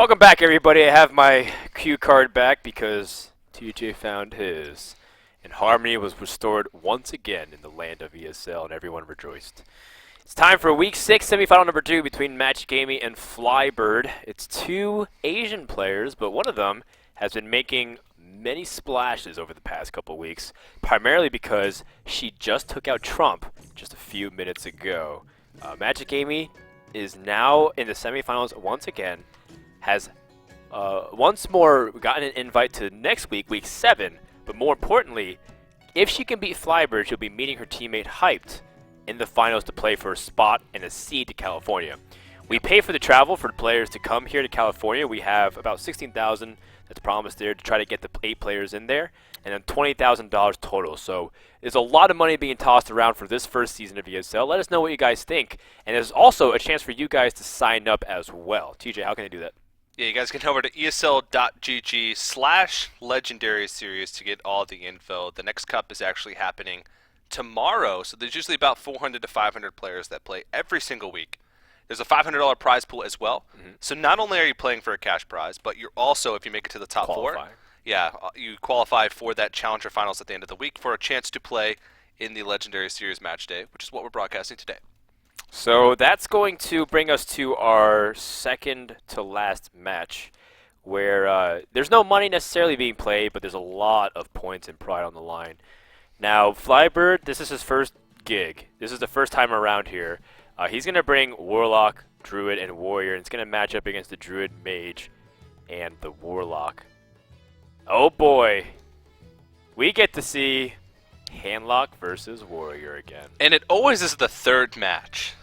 Welcome back, everybody. I have my cue card back because TJ found his, and harmony was restored once again in the land of ESL, and everyone rejoiced. It's time for Week 6 semifinal number 2 between Magicamy and FlyBird. It's two Asian players, but one of them has been making many splashes over the past couple weeks, primarily because she just took out Trump just a few minutes ago. Magicamy is now in the semifinals once again, has once more gotten an invite to next week, Week 7, but more importantly, if she can beat FlyBird, she'll be meeting her teammate Hyped in the finals to play for a spot and a seed to California. We pay for the travel for the players to come here to California. We have about $16,000 that's promised there to try to get the 8 players in there, and then $20,000 total. So there's a lot of money being tossed around for this first season of ESL. Let us know what you guys think, and there's also a chance for you guys to sign up as well. TJ, how can I do that? Yeah, you guys can head over to esl.gg/legendary series to get all the info. The next cup is actually happening tomorrow, so there's usually about 400 to 500 players that play every single week. There's a $500 prize pool as well. So not only are you playing for a cash prize, but you're also, if you make it to the top four, you qualify for that Challenger Finals at the end of the week for a chance to play in the Legendary Series match day, which is what we're broadcasting today. So that's going to bring us to our second to last match, where there's no money necessarily being played, but there's a lot of points and pride on the line. Now, FlyBird, this is his first gig. This is the first time around here. He's going to bring Warlock, Druid, and Warrior, and it's going to match up against the Druid Mage and the Warlock. Oh boy, we get to see Handlock versus Warrior again. And it always is the third match.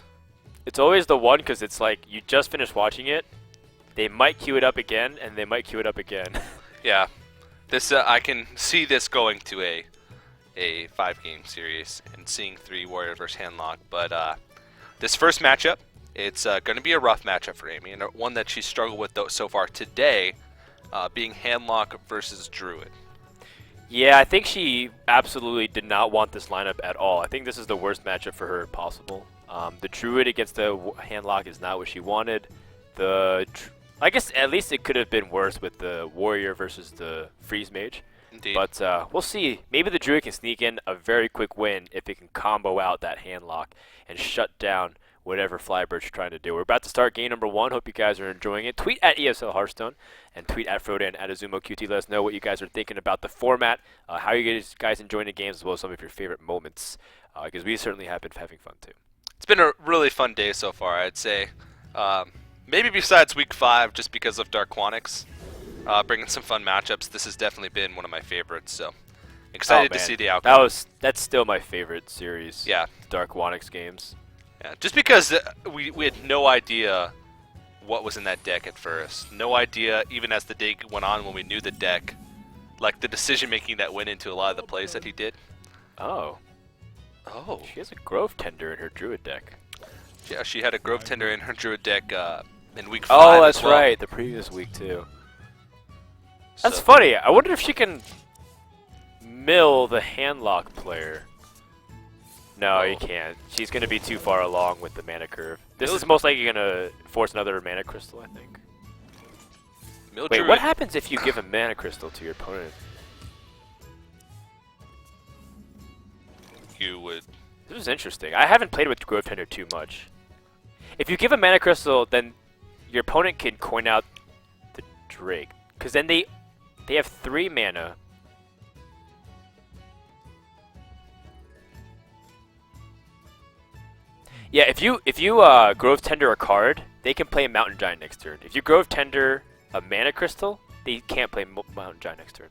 It's always the one because it's like you just finished watching it. They might queue it up again, and they might queue it up again. Yeah, this I can see this going to a 5-game series and seeing 3 Warrior versus Handlock. But this first matchup, it's going to be a rough matchup for Amy, and one that she's struggled with so far today, being Handlock versus Druid. Yeah, I think she absolutely did not want this lineup at all. I think this is the worst matchup for her possible. The Druid against the Handlock is not what she wanted. I guess at least it could have been worse with the Warrior versus the Freeze Mage. Indeed. But we'll see. Maybe the Druid can sneak in a very quick win if it can combo out that Handlock and shut down whatever FlyBird's trying to do. We're about to start game number 1. Hope you guys are enjoying it. Tweet at ESL Hearthstone and tweet at Frodan at AzumoQT. Let us know what you guys are thinking about the format, how you guys enjoying the games, as well as some of your favorite moments, because we certainly have been having fun too. It's been a really fun day so far, I'd say. Maybe besides Week 5, just because of Darkwanics, bringing some fun matchups. This has definitely been one of my favorites, so excited to see the outcome. That's still my favorite series. Yeah, Darkwanics games. Yeah, just because we had no idea what was in that deck at first. No idea, even as the day went on when we knew the deck, like the decision making that went into a lot of the plays that he did. Oh. Oh. She has a Grove Tender in her Druid deck. Yeah, she had a Grove Tender in her Druid deck in Week 5. Oh, that's right. The previous week too. That's funny. I wonder if she can mill the Handlock player. No, you can't. She's going to be too far along with the mana curve. This is most likely going to force another mana crystal, I think. Wait, what happens if you give a mana crystal to your opponent? You would... This is interesting. I haven't played with Grove Tender too much. If you give a mana crystal, then your opponent can coin out the Drake. Because then they have 3 mana. Yeah, if you Grove Tender a card, they can play Mountain Giant next turn. If you Grove Tender a mana crystal, they can't play Mountain Giant next turn.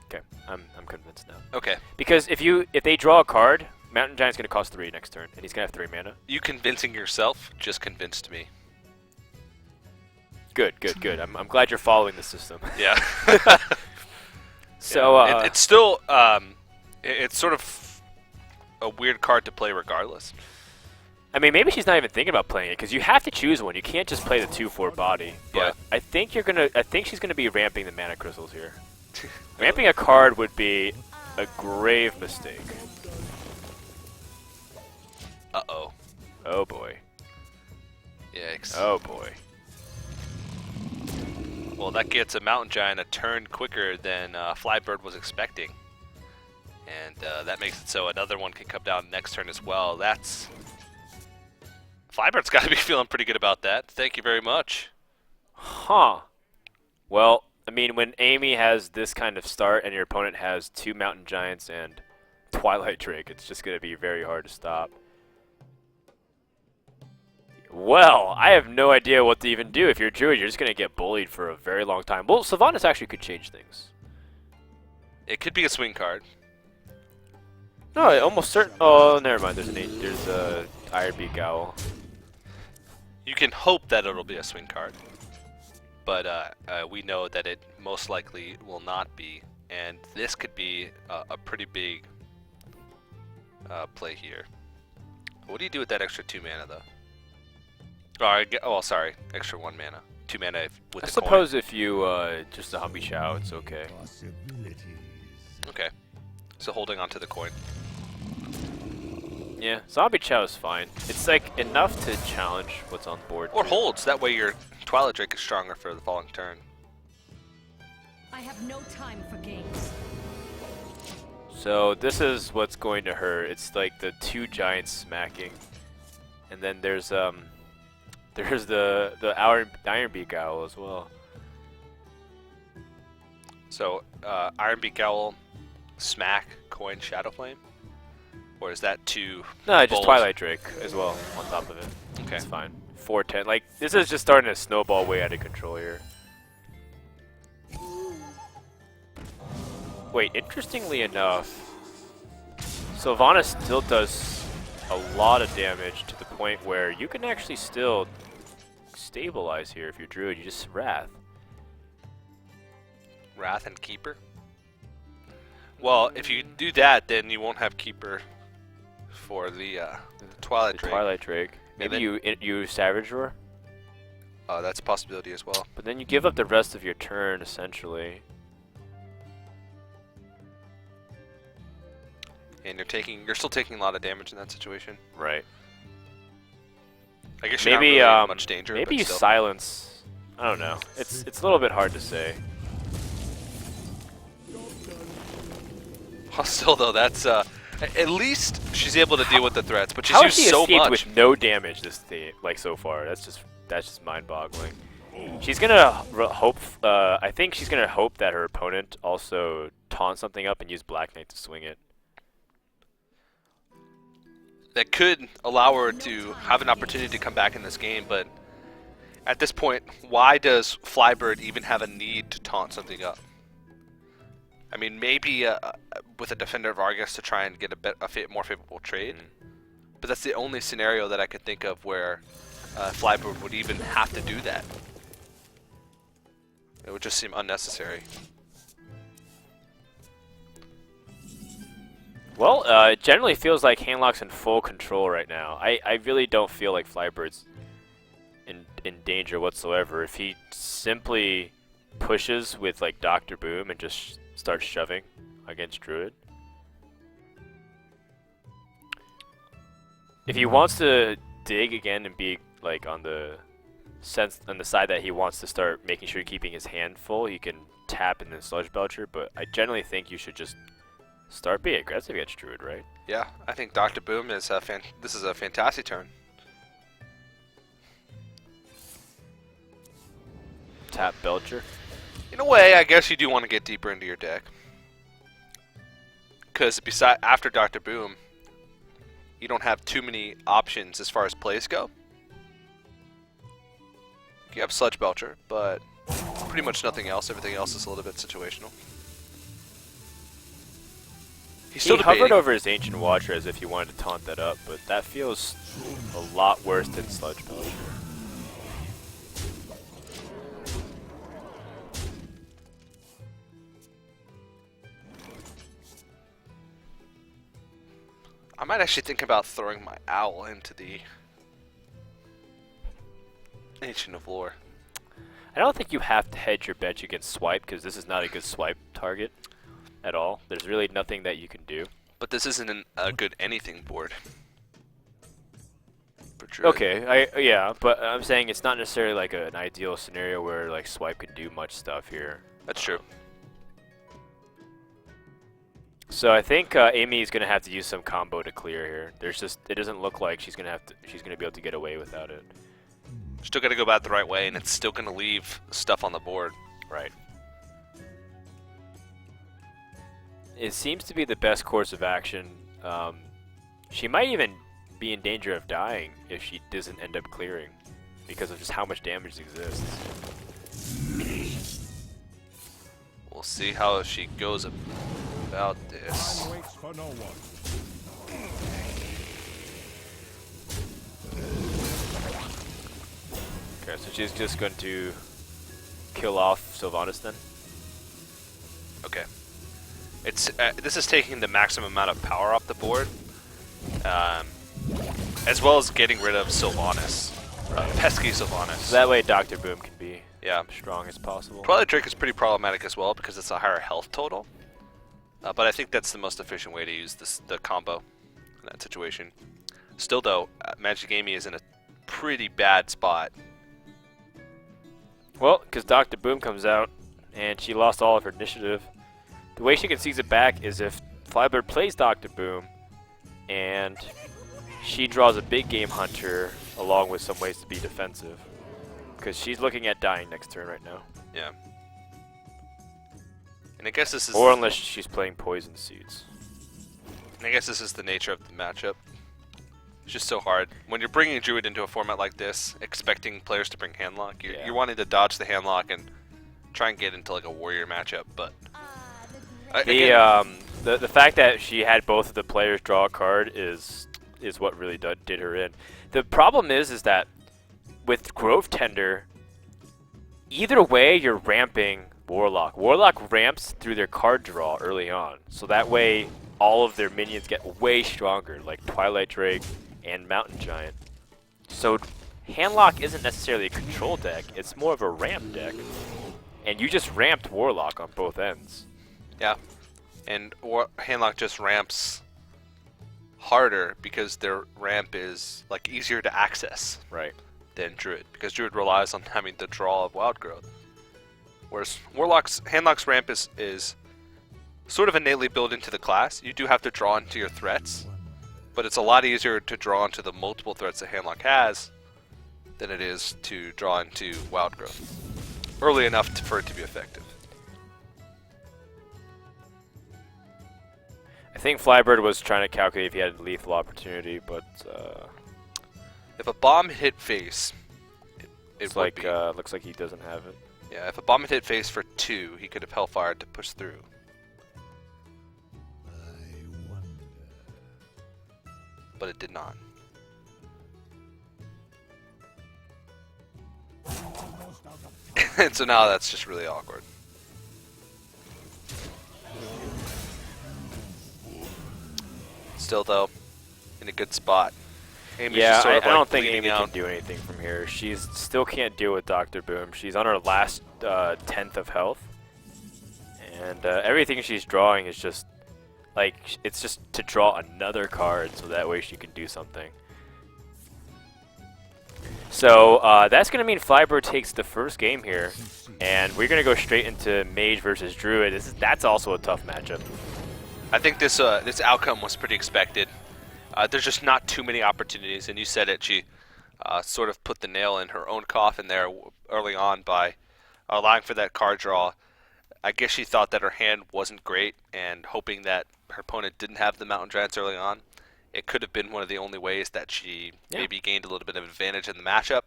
Okay, I'm convinced now. Okay. Because if they draw a card, Mountain Giant's gonna cost 3 next turn, and he's gonna have 3 mana. You convincing yourself just convinced me. Good, good, good. I'm glad you're following the system. Yeah. So it's still it's sort of a weird card to play regardless. I mean, maybe she's not even thinking about playing it because you have to choose one. You can't just play the 2/4 body. But Yeah. I think she's gonna be ramping the mana crystals here. Ramping a card would be a grave mistake. Uh-oh. Oh boy. Yikes. Oh boy. Well, that gets a Mountain Giant a turn quicker than FlyBird was expecting. And that makes it so another one can come down next turn as well. That's... FlyBird's got to be feeling pretty good about that. Thank you very much. Huh. Well, I mean, when Amy has this kind of start and your opponent has 2 Mountain Giants and Twilight Drake, it's just going to be very hard to stop. Well, I have no idea what to even do. If you're Druid, you're just going to get bullied for a very long time. Well, Sylvanas actually could change things. It could be a swing card. No, almost certain. Oh, never mind. There's a Ironbeak Owl. You can hope that it'll be a swing card. But we know that it most likely will not be. And this could be a pretty big play here. What do you do with that extra 2 mana, though? Oh, sorry. Extra 1 mana. 2 mana with I the suppose coin. if you just a Humby Chow, it's okay. Okay. So holding onto the coin. Yeah, Zombie Chow is fine. It's like enough to challenge what's on board. Or too. holds. That way your Twilight Drake is stronger for the following turn. I have no time for games. So this is what's going to hurt. It's like the 2 giants smacking, and then there's the Ironbeak Owl as well. So Ironbeak Owl, Smack, Coin, Shadow Flame? Or is that 2 No, just bowls? Twilight Drake as well on top of it. Okay. It's fine. 4-10. Like this is just starting to snowball way out of control here. Wait, interestingly enough, Sylvanas still does a lot of damage to the point where you can actually still stabilize here if you're Druid. You just Wrath. Wrath and Keeper? Well, if you do that, then you won't have Keeper for the Twilight Drake. Twilight Drake. And Maybe you Savage Roar, That's a possibility as well. but then you give up the rest of your turn essentially. And you're still taking a lot of damage in that situation. Right. I guess you're Maybe not really in much danger. maybe but you still. silence. I don't know. It's a little bit hard to say. Still though, that's at least she's able to deal with the threats, but she's How used has she so escaped much. with no damage this day, like so far? That's just mind-boggling. She's gonna hope. I think she's gonna hope that her opponent also taunts something up and use Black Knight to swing it. That could allow her to have an opportunity to come back in this game, but at this point, why does FlyBird even have a need to taunt something up? I mean, maybe with a Defender of Argus to try and get a more favorable trade, but that's the only scenario that I could think of where FlyBird would even have to do that. It would just seem unnecessary. Well, it generally feels like Handlock's in full control right now. I really don't feel like FlyBird's in danger whatsoever. If he simply pushes with like Dr. Boom and just starts shoving against Druid. If he wants to dig again and be like on the side that he wants to start making sure keeping his hand full, he can tap and then Sludge Belcher, but I generally think you should just start being aggressive against Druid, right? Yeah, I think Dr. Boom is this is a fantastic turn. Tap Belcher. In a way, I guess you do want to get deeper into your deck. Because after Dr. Boom, you don't have too many options as far as plays go. You have Sludge Belcher, but pretty much nothing else. Everything else is a little bit situational. He's He still hovered debating. over his Ancient Watcher as if he wanted to taunt that up, but that feels a lot worse than Sludge Belcher. I might actually think about throwing my Owl into the Ancient of Lore. I don't think you have to hedge your bench against swipe, because this is not a good swipe target at all. There's really nothing that you can do. But this isn't a good anything board for Druid. Okay, yeah, but I'm saying it's not necessarily like an ideal scenario where like Swipe can do much stuff here. That's true. So I think Amy is gonna have to use some combo to clear here. It doesn't look like she's gonna be able to get away without it. Still got to go about it the right way, and it's still going to leave stuff on the board. Right. It seems to be the best course of action. She might even be in danger of dying if she doesn't end up clearing because of just how much damage exists. We'll see how she goes about this. Time waits for no one. Okay, so she's just going to kill off Sylvanas then. Okay. It's this is taking the maximum amount of power off the board, as well as getting rid of Sylvanas, pesky Sylvanas. So that way Dr. Boom can be Yeah. strong as possible. Twilight Drake is pretty problematic as well because it's a higher health total. But I think that's the most efficient way to use the combo in that situation. Still though, Magicamy is in a pretty bad spot. Well, because Dr. Boom comes out and she lost all of her initiative. The way she can seize it back is if FlyBird plays Dr. Boom and she draws a big game hunter along with some ways to be defensive. Because she's looking at dying next turn right now. Yeah. And I guess this is Or unless she's playing Poison Seeds. and I guess this is the nature of the matchup. It's just so hard. When you're bringing Druid into a format like this, expecting players to bring Handlock, you're wanting to dodge the Handlock and try and get into like a Warrior matchup, but... The fact that she had both of the players draw a card is what really did her in. The problem is that with Grove Tender, either way you're ramping Warlock. Warlock ramps through their card draw early on, so that way all of their minions get way stronger, like Twilight Drake and Mountain Giant. So Handlock isn't necessarily a control deck, it's more of a ramp deck. And you just ramped Warlock on both ends. Yeah, and Handlock just ramps harder because their ramp is like easier to access Right. than Druid, because Druid relies on having the draw of Wild Growth. Whereas Handlock's ramp is sort of innately built into the class. You do have to draw into your threats, but it's a lot easier to draw into the multiple threats that Handlock has than it is to draw into Wild Growth early enough for it to be effective. I think FlyBird was trying to calculate if he had a lethal opportunity, but If a bomb hit face, it it's would like be. looks like he doesn't have it. Yeah, if a bomb had hit face for 2, he could have Hellfired to push through. But it did not. And so now that's just really awkward. Still though, in a good spot. Amy's Yeah, just sort I of like don't think bleeding Amy out. can do anything from here. She still can't deal with Dr. Boom. She's on her last 10th of health. And everything she's drawing is just, like, it's just to draw another card so that way she can do something. So that's going to mean FlyBird takes the first game here. And we're going to go straight into Mage versus Druid. That's also a tough matchup. I think this outcome was pretty expected. There's just not too many opportunities, and you said it. She sort of put the nail in her own coffin there early on by allowing for that card draw. I guess she thought that her hand wasn't great, and hoping that her opponent didn't have the Mountain Giants early on. It could have been one of the only ways that she maybe gained a little bit of advantage in the matchup.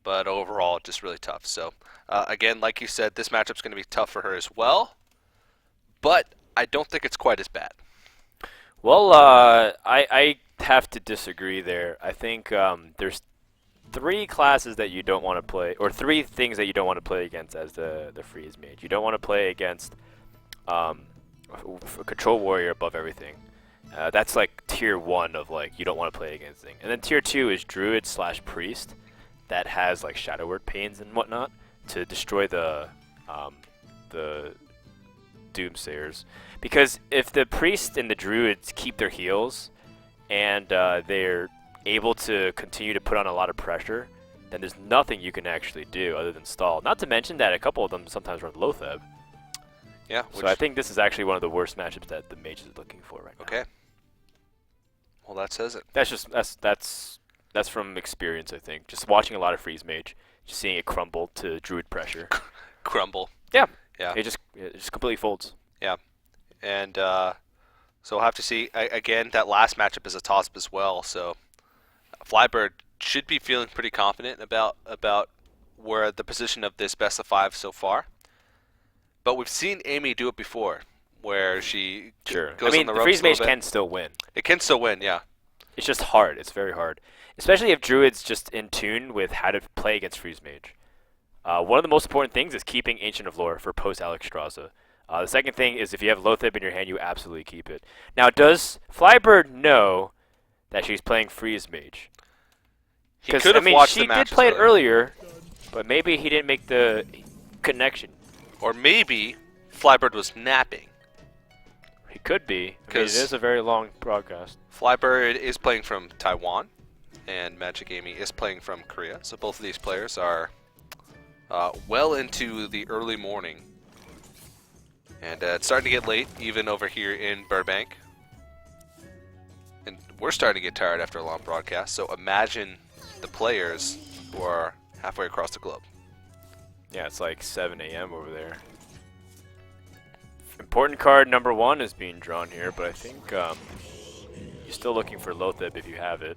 But overall, just really tough. So, again, like you said, this matchup's going to be tough for her as well. But I don't think it's quite as bad. Well, I have to disagree there. I think there's 3 classes that you don't want to play, or 3 things that you don't want to play against as the freeze mage. You don't want to play against a control warrior above everything. That's like tier 1 of like you don't want to play against thing. And then tier 2 is druid / priest that has like shadow word pains and whatnot to destroy the doomsayers. Because if the priest and the druids keep their heals and they're able to continue to put on a lot of pressure, then there's nothing you can actually do other than stall. Not to mention that a couple of them sometimes run Lotheb. Yeah. So I think this is actually one of the worst matchups that the Mage is looking for right now. Okay. Well, that says it. That's just that's from experience, I think. Just watching a lot of Freeze Mage, just seeing it crumble to Druid pressure. Crumble. Yeah. Yeah. It just completely folds. Yeah. And so we'll have to see. Again, that last matchup is a toss-up as well. So FlyBird should be feeling pretty confident about where the position of this best of 5 so far. But we've seen Amy do it before, where she Sure. goes I mean, on the the ropes Freeze a little Mage bit. can still win. It can still win, yeah. It's just hard. It's very hard. Especially if Druid's just in tune with how to play against Freeze Mage. One of the most important things is keeping Ancient of Lore for post-Alexstrasza. The second thing is if you have Lotheb in your hand, you absolutely keep it. Now, does FlyBird know that she's playing Freeze Mage? He could have I mean, watched she the matches did play it earlier. earlier, but maybe he didn't make the connection. Or maybe FlyBird was napping. He could be. I mean, it 'Cause- is a very long broadcast. FlyBird is playing from Taiwan, and Magicamy is playing from Korea. So both of these players are well into the early morning. And it's starting to get late, even over here in Burbank. And we're starting to get tired after a long broadcast, so imagine the players who are halfway across the globe. Yeah, it's like 7 a.m. over there. Important card number 1 is being drawn here, but I think you're still looking for Lotheb if you have it.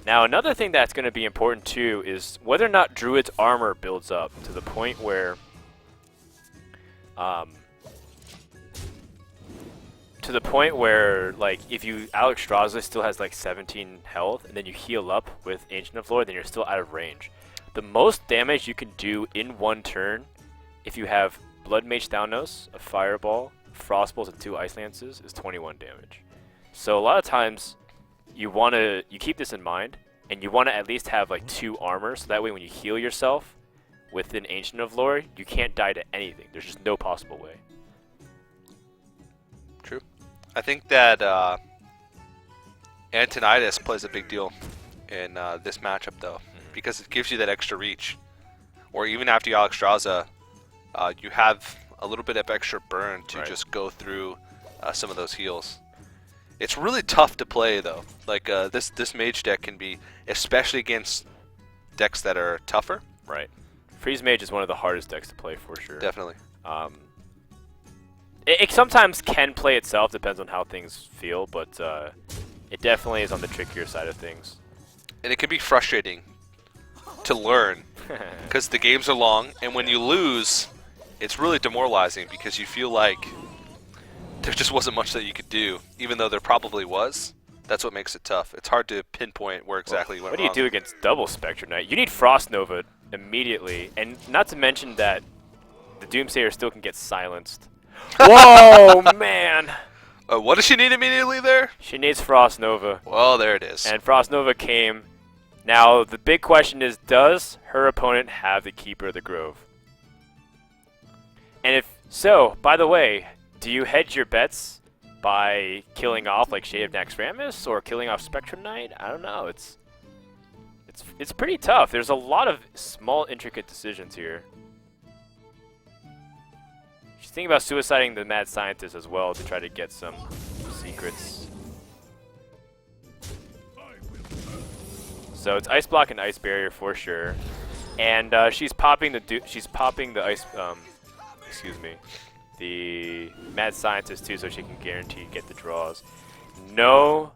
Now, another thing that's going to be important too is whether or not Druid's armor builds up to the point where like if you Alexstrasza still has like 17 health and then you heal up with Ancient of Lore, then you're still out of range. The most damage you can do in one turn if you have Blood Mage Thalnos, a Fireball, Frostbolts, and 2 Ice Lances is 21 damage. So a lot of times you keep this in mind, and you want to at least have like 2 armor, so that way when you heal yourself with an Ancient of Lore, you can't die to anything. There's just no possible way. True. I think that Antonidas plays a big deal in this matchup, though, because it gives you that extra reach. Or even after you Alexstrasza, you have a little bit of extra burn to just go through some of those heals. It's really tough to play, though. Like this mage deck can be, especially against decks that are tougher. Right. Freeze Mage is one of the hardest decks to play for sure. Definitely. It sometimes can play itself, depends on how things feel, but it definitely is on the trickier side of things. And it can be frustrating to learn because the games are long, and when you lose, it's really demoralizing because you feel like there just wasn't much that you could do, even though there probably was. That's what makes it tough. It's hard to pinpoint where exactly you went What do wrong. you do against double Spectre Knight? You need Frost Nova immediately, and not to mention that the Doomsayer still can get silenced. Whoa, man! What does she need immediately there? She needs Frost Nova, Well, there it is. and Frost Nova came. Now, the big question is, does her opponent have the Keeper of the Grove? And if so, by the way, do you hedge your bets by killing off like Shade of Naxxramas or killing off Spectrum Knight? I don't know. It's pretty tough. There's a lot of small, intricate decisions here. She's thinking about suiciding the Mad Scientist as well to try to get some secrets. So it's Ice Block and Ice Barrier for sure, and she's popping the ice. Excuse me, the Mad Scientist too, so she can guarantee get the draws. No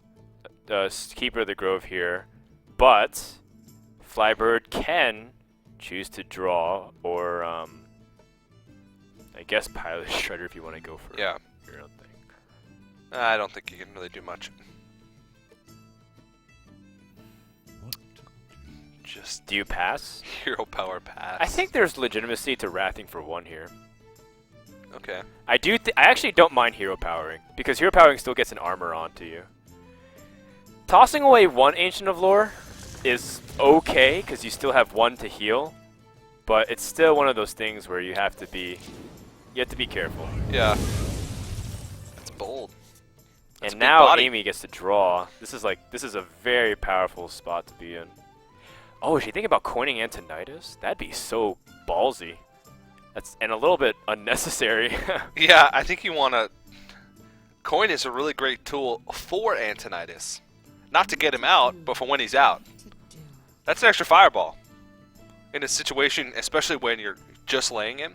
Keeper of the Grove here, but FlyBird can choose to draw, or I guess Pilot Shredder if you want to go for Yeah. your own thing. I don't think you can really do much. Just Do you pass? hero power pass. I think there's legitimacy to wrathing for 1 here. Okay. I actually don't mind hero powering, because hero powering still gets an armor onto you. Tossing away 1 Ancient of Lore is okay, because you still have 1 to heal, but it's still one of those things where you have to be careful. Yeah. That's bold. That's And a big now body. Amy gets to draw. This is a very powerful spot to be in. Oh, is she thinking about coining Antonidas? That'd be so ballsy. And a little bit unnecessary. Yeah, I think you want to... Coin is a really great tool for Antonidas. Not to get him out, but for when he's out. That's an extra fireball. In a situation, especially when you're just laying him.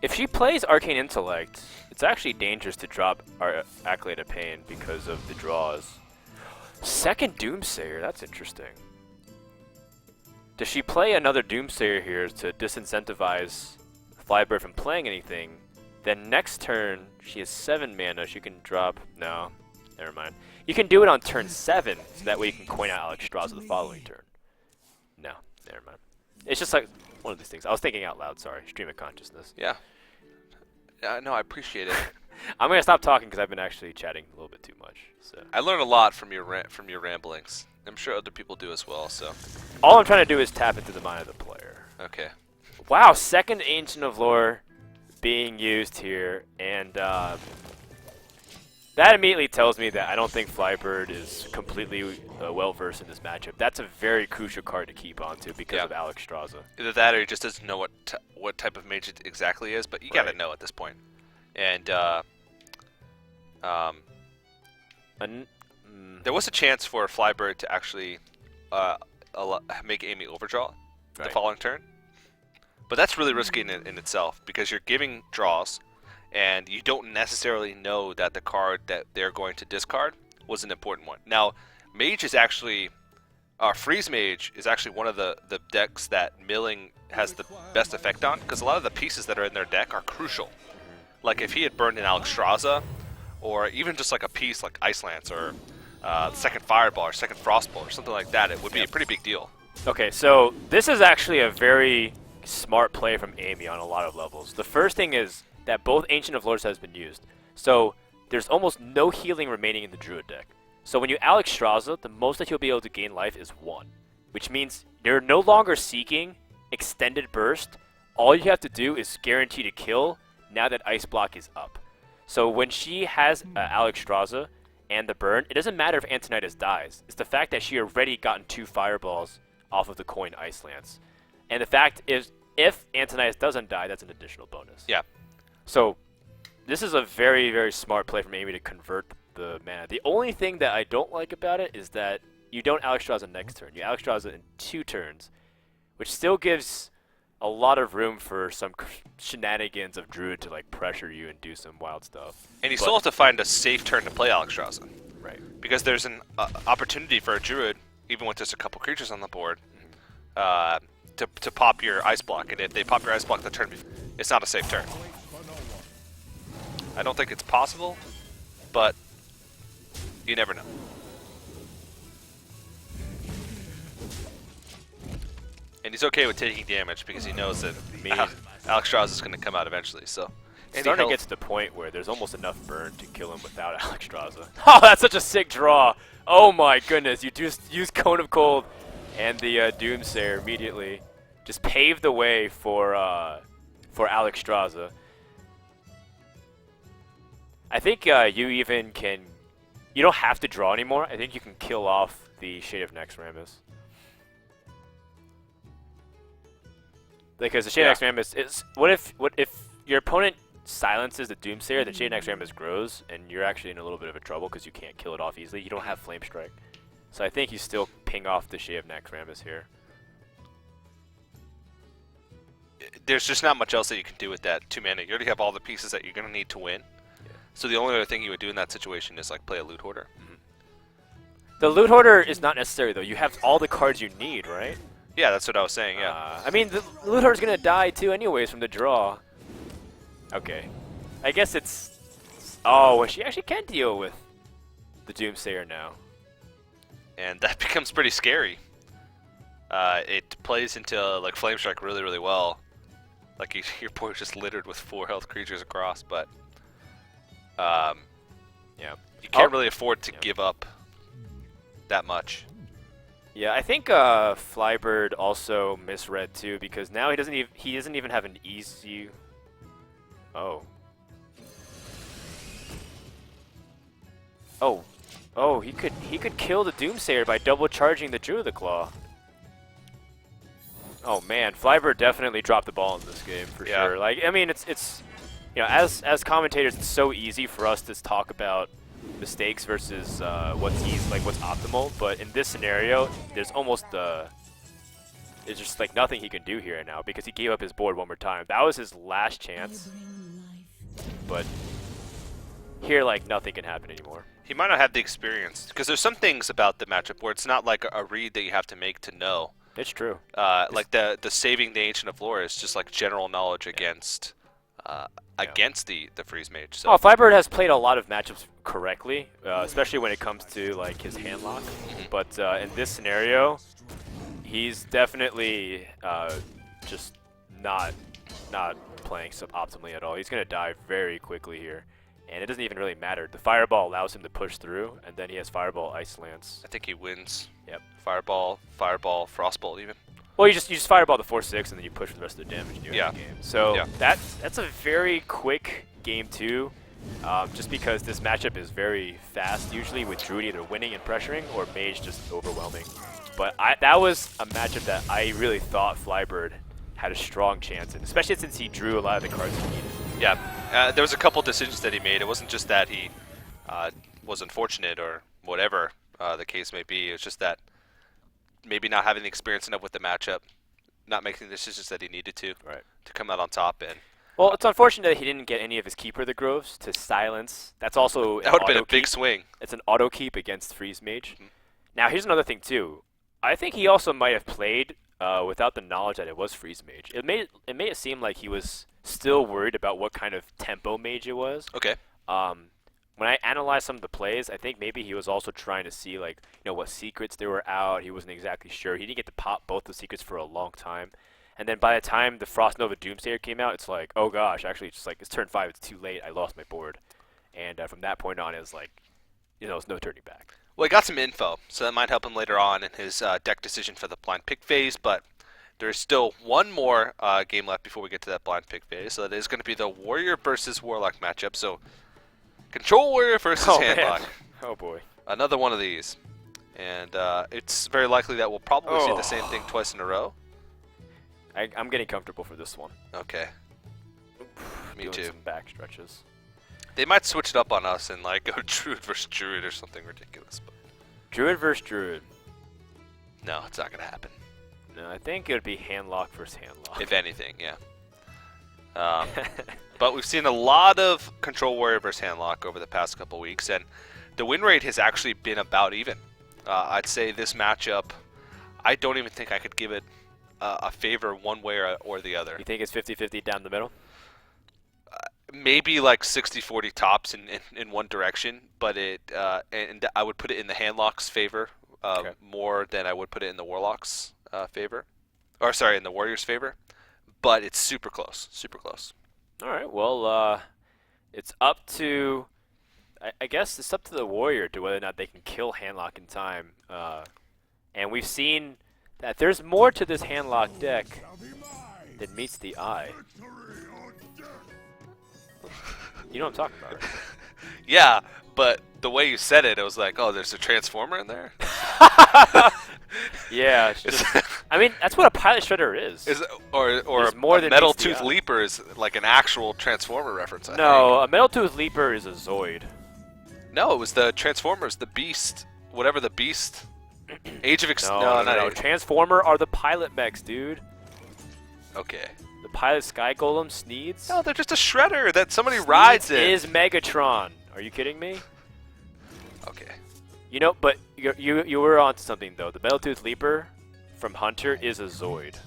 If she plays Arcane Intellect, it's actually dangerous to drop our Accolade of Pain because of the draws. Second Doomsayer, that's interesting. Does she play another Doomsayer here to disincentivize FlyBird from playing anything? Then next turn, she has 7 mana, she can drop... No, never mind. You can do it on turn 7, so that way you can coin out Alex Strauss the following turn. No, never mind. It's just like one of these things. I was thinking out loud, sorry. Stream of consciousness. Yeah. Yeah, no, I appreciate it. I'm going to stop talking because I've been actually chatting a little bit too much. So I learned a lot from your ramblings. I'm sure other people do as well, so... all I'm trying to do is tap into the mind of the player. Okay. Wow, second Ancient of Lore being used here, and that immediately tells me that I don't think FlyBird is completely well-versed in this matchup. That's a very crucial card to keep onto because of Alex Strauss. Either that or he just doesn't know what type of mage it exactly is, but you gotta know at this point. And there was a chance for FlyBird to actually make Amy overdraw the following turn. But that's really risky in itself because you're giving draws and you don't necessarily know that the card that they're going to discard was an important one. Now, Mage is actually... Freeze Mage is actually one of the decks that milling has the best effect on because a lot of the pieces that are in their deck are crucial. Like if he had burned in Alexstrasza, or even just like a piece like Ice Lance or second Fireball or second Frostball or something like that, it would be a pretty big deal. Okay, so this is actually a very smart play from Amy on a lot of levels. The first thing is that both Ancient of Lords has been used. So there's almost no healing remaining in the Druid deck. So when you Alex Strauss, the most that you'll be able to gain life is 1. Which means you're no longer seeking Extended Burst. All you have to do is guarantee to kill now that Ice Block is up. So when she has Alex Strauss and the burn, it doesn't matter if Antonidas dies. It's the fact that she already gotten 2 fireballs off of the coin Ice Lance. And the fact is, if Antonidas doesn't die, that's an additional bonus. Yeah. So this is a very, very smart play from Amy to convert the mana. The only thing that I don't like about it is that you don't Alex Strauss next turn. You Alex Strauss in 2 turns, which still gives a lot of room for some shenanigans of Druid to like pressure you and do some wild stuff. And you still have to find a safe turn to play Alexstrasza. Right. Because there's an opportunity for a Druid, even with just a couple creatures on the board, to pop your Ice Block. And if they pop your Ice Block the turn before, it's not a safe turn. I don't think it's possible, but you never know. And he's okay with taking damage because he knows that Alexstrasza is going to come out eventually. So It's starting to get to the point where there's almost enough burn to kill him without Alex Strauss. Oh, that's such a sick draw. Oh my goodness, you just use Cone of Cold and the Doomsayer immediately. Just pave the way for Alex Strauss. I think you even can... You don't have to draw anymore. I think you can kill off the Shade of Naxxramas. Because the Shade of Naxxramas is... What if your opponent silences the Doomsayer, the Shade of Naxxramas grows, and you're actually in a little bit of a trouble because you can't kill it off easily. You don't have Flame Strike. So I think you still ping off the Shade of Naxxramas here. There's just not much else that you can do with that 2 mana. You already have all the pieces that you're going to need to win. So the only other thing you would do in that situation is like play a Loot Hoarder. The Loot Hoarder is not necessary though. You have all the cards you need, right? Yeah, that's what I was saying, yeah. I mean, the Loot Hoarder's going to die too anyways from the draw. Okay. I guess it's... Oh, well, she actually can deal with the Doomsayer now. And that becomes pretty scary. It plays into like Flame Strike really, really well. Like your board's just littered with 4 health creatures across, but yeah, you can't really afford to give up that much. Yeah, I think FlyBird also misread too because now he doesn't even have an easy. Oh. Oh, oh, he could kill the Doomsayer by double charging the Druid of the Claw. Oh man, FlyBird definitely dropped the ball in this game for sure. Like, I mean, it's you know, as commentators, it's so easy for us to talk about mistakes versus what's easy, like what's optimal. But in this scenario, there's almost there's just like nothing he can do here right now because he gave up his board one more time. That was his last chance. But here, like, nothing can happen anymore. He might not have the experience because there's some things about the matchup where it's not like a read that you have to make to know. It's true. Like the saving the Ancient of Lore is just like general knowledge against against the freeze mage. So. Oh, FlyBird has played a lot of matchups correctly, especially when it comes to like his hand lock. But in this scenario, he's definitely just not playing suboptimally at all. He's gonna die very quickly here, and it doesn't even really matter. The Fireball allows him to push through, and then he has Fireball, Ice Lance. I think he wins. Yep. Fireball, Frostbolt even. Well, you just Fireball the 4/6, and then you push for the rest of the damage and you end the game. So that's a very quick game too, just because this matchup is very fast. Usually with Druid either winning and pressuring, or Mage just overwhelming. But that was a matchup that I really thought FlyBird had a strong chance in, especially since he drew a lot of the cards he needed. Yeah, there was a couple decisions that he made. It wasn't just that he was unfortunate or whatever the case may be. It was just that maybe not having the experience enough with the matchup, not making the decisions that he needed to come out on top. And well, it's unfortunate that he didn't get any of his Keeper of the Groves to silence. That's also that would have been a big swing. It's an auto keep against Freeze Mage. Now here's another thing too. I think he also might have played without the knowledge that it was Freeze Mage. It made it seem like he was still worried about what kind of tempo mage it was. Okay. When I analyzed some of the plays, I think maybe he was also trying to see, like, you know, what secrets there were out. He wasn't exactly sure. He didn't get to pop both the secrets for a long time. And then by the time the Frost Nova Doomsayer came out, it's like, oh gosh, actually, it's like, it's turn 5, it's too late, I lost my board. And from that point on, it was like, you know, there's no turning back. Well, he got some info, so that might help him later on in his deck decision for the blind pick phase, but there's still one more game left before we get to that blind pick phase, so that is going to be the Warrior versus Warlock matchup. So, Control Warrior versus Handlock. Oh boy. Another one of these. And it's very likely that we'll probably see the same thing twice in a row. I'm getting comfortable for this one. Okay. Me Doing too. Some back stretches. They might switch it up on us and like go Druid versus Druid or something ridiculous. But Druid versus Druid. no, it's not going to happen. No, I think it would be Handlock versus Handlock. If anything, yeah. But we've seen a lot of Control Warrior versus Handlock over the past couple weeks, and the win rate has actually been about even. I'd say this matchup, I don't even think I could give it a favor one way or the other. You think it's 50-50 down the middle? Maybe like 60-40 tops in one direction, but and I would put it in the Handlock's favor more than I would put it in the Warlock's favor. Or sorry, in the Warrior's favor. But it's super close, super close. All right, well, it's up to, I guess it's up to the Warrior to whether or not they can kill Handlock in time. And we've seen that there's more to this Handlock deck than meets the eye. You know what I'm talking about, right? Yeah, but the way you said it, it was like, oh, there's a Transformer in there? Yeah, it's just, I mean, that's what a Pilot Shredder is. Or more a than Metal meets the Tooth eye. Leaper is like an actual Transformer reference, I think. No, a Metal Tooth Leaper is a Zoid. No, it was the Transformers, the Beast, whatever the Beast. Age of No. Transformer are the pilot mechs, dude. Okay. The pilot Sky Golem, Sneeds. No, they're just a shredder that somebody rides in. Is Megatron. Are you kidding me? Okay. You know, but you were onto something, though. The Metal Tooth Leaper from Hunter is a Zoid. Do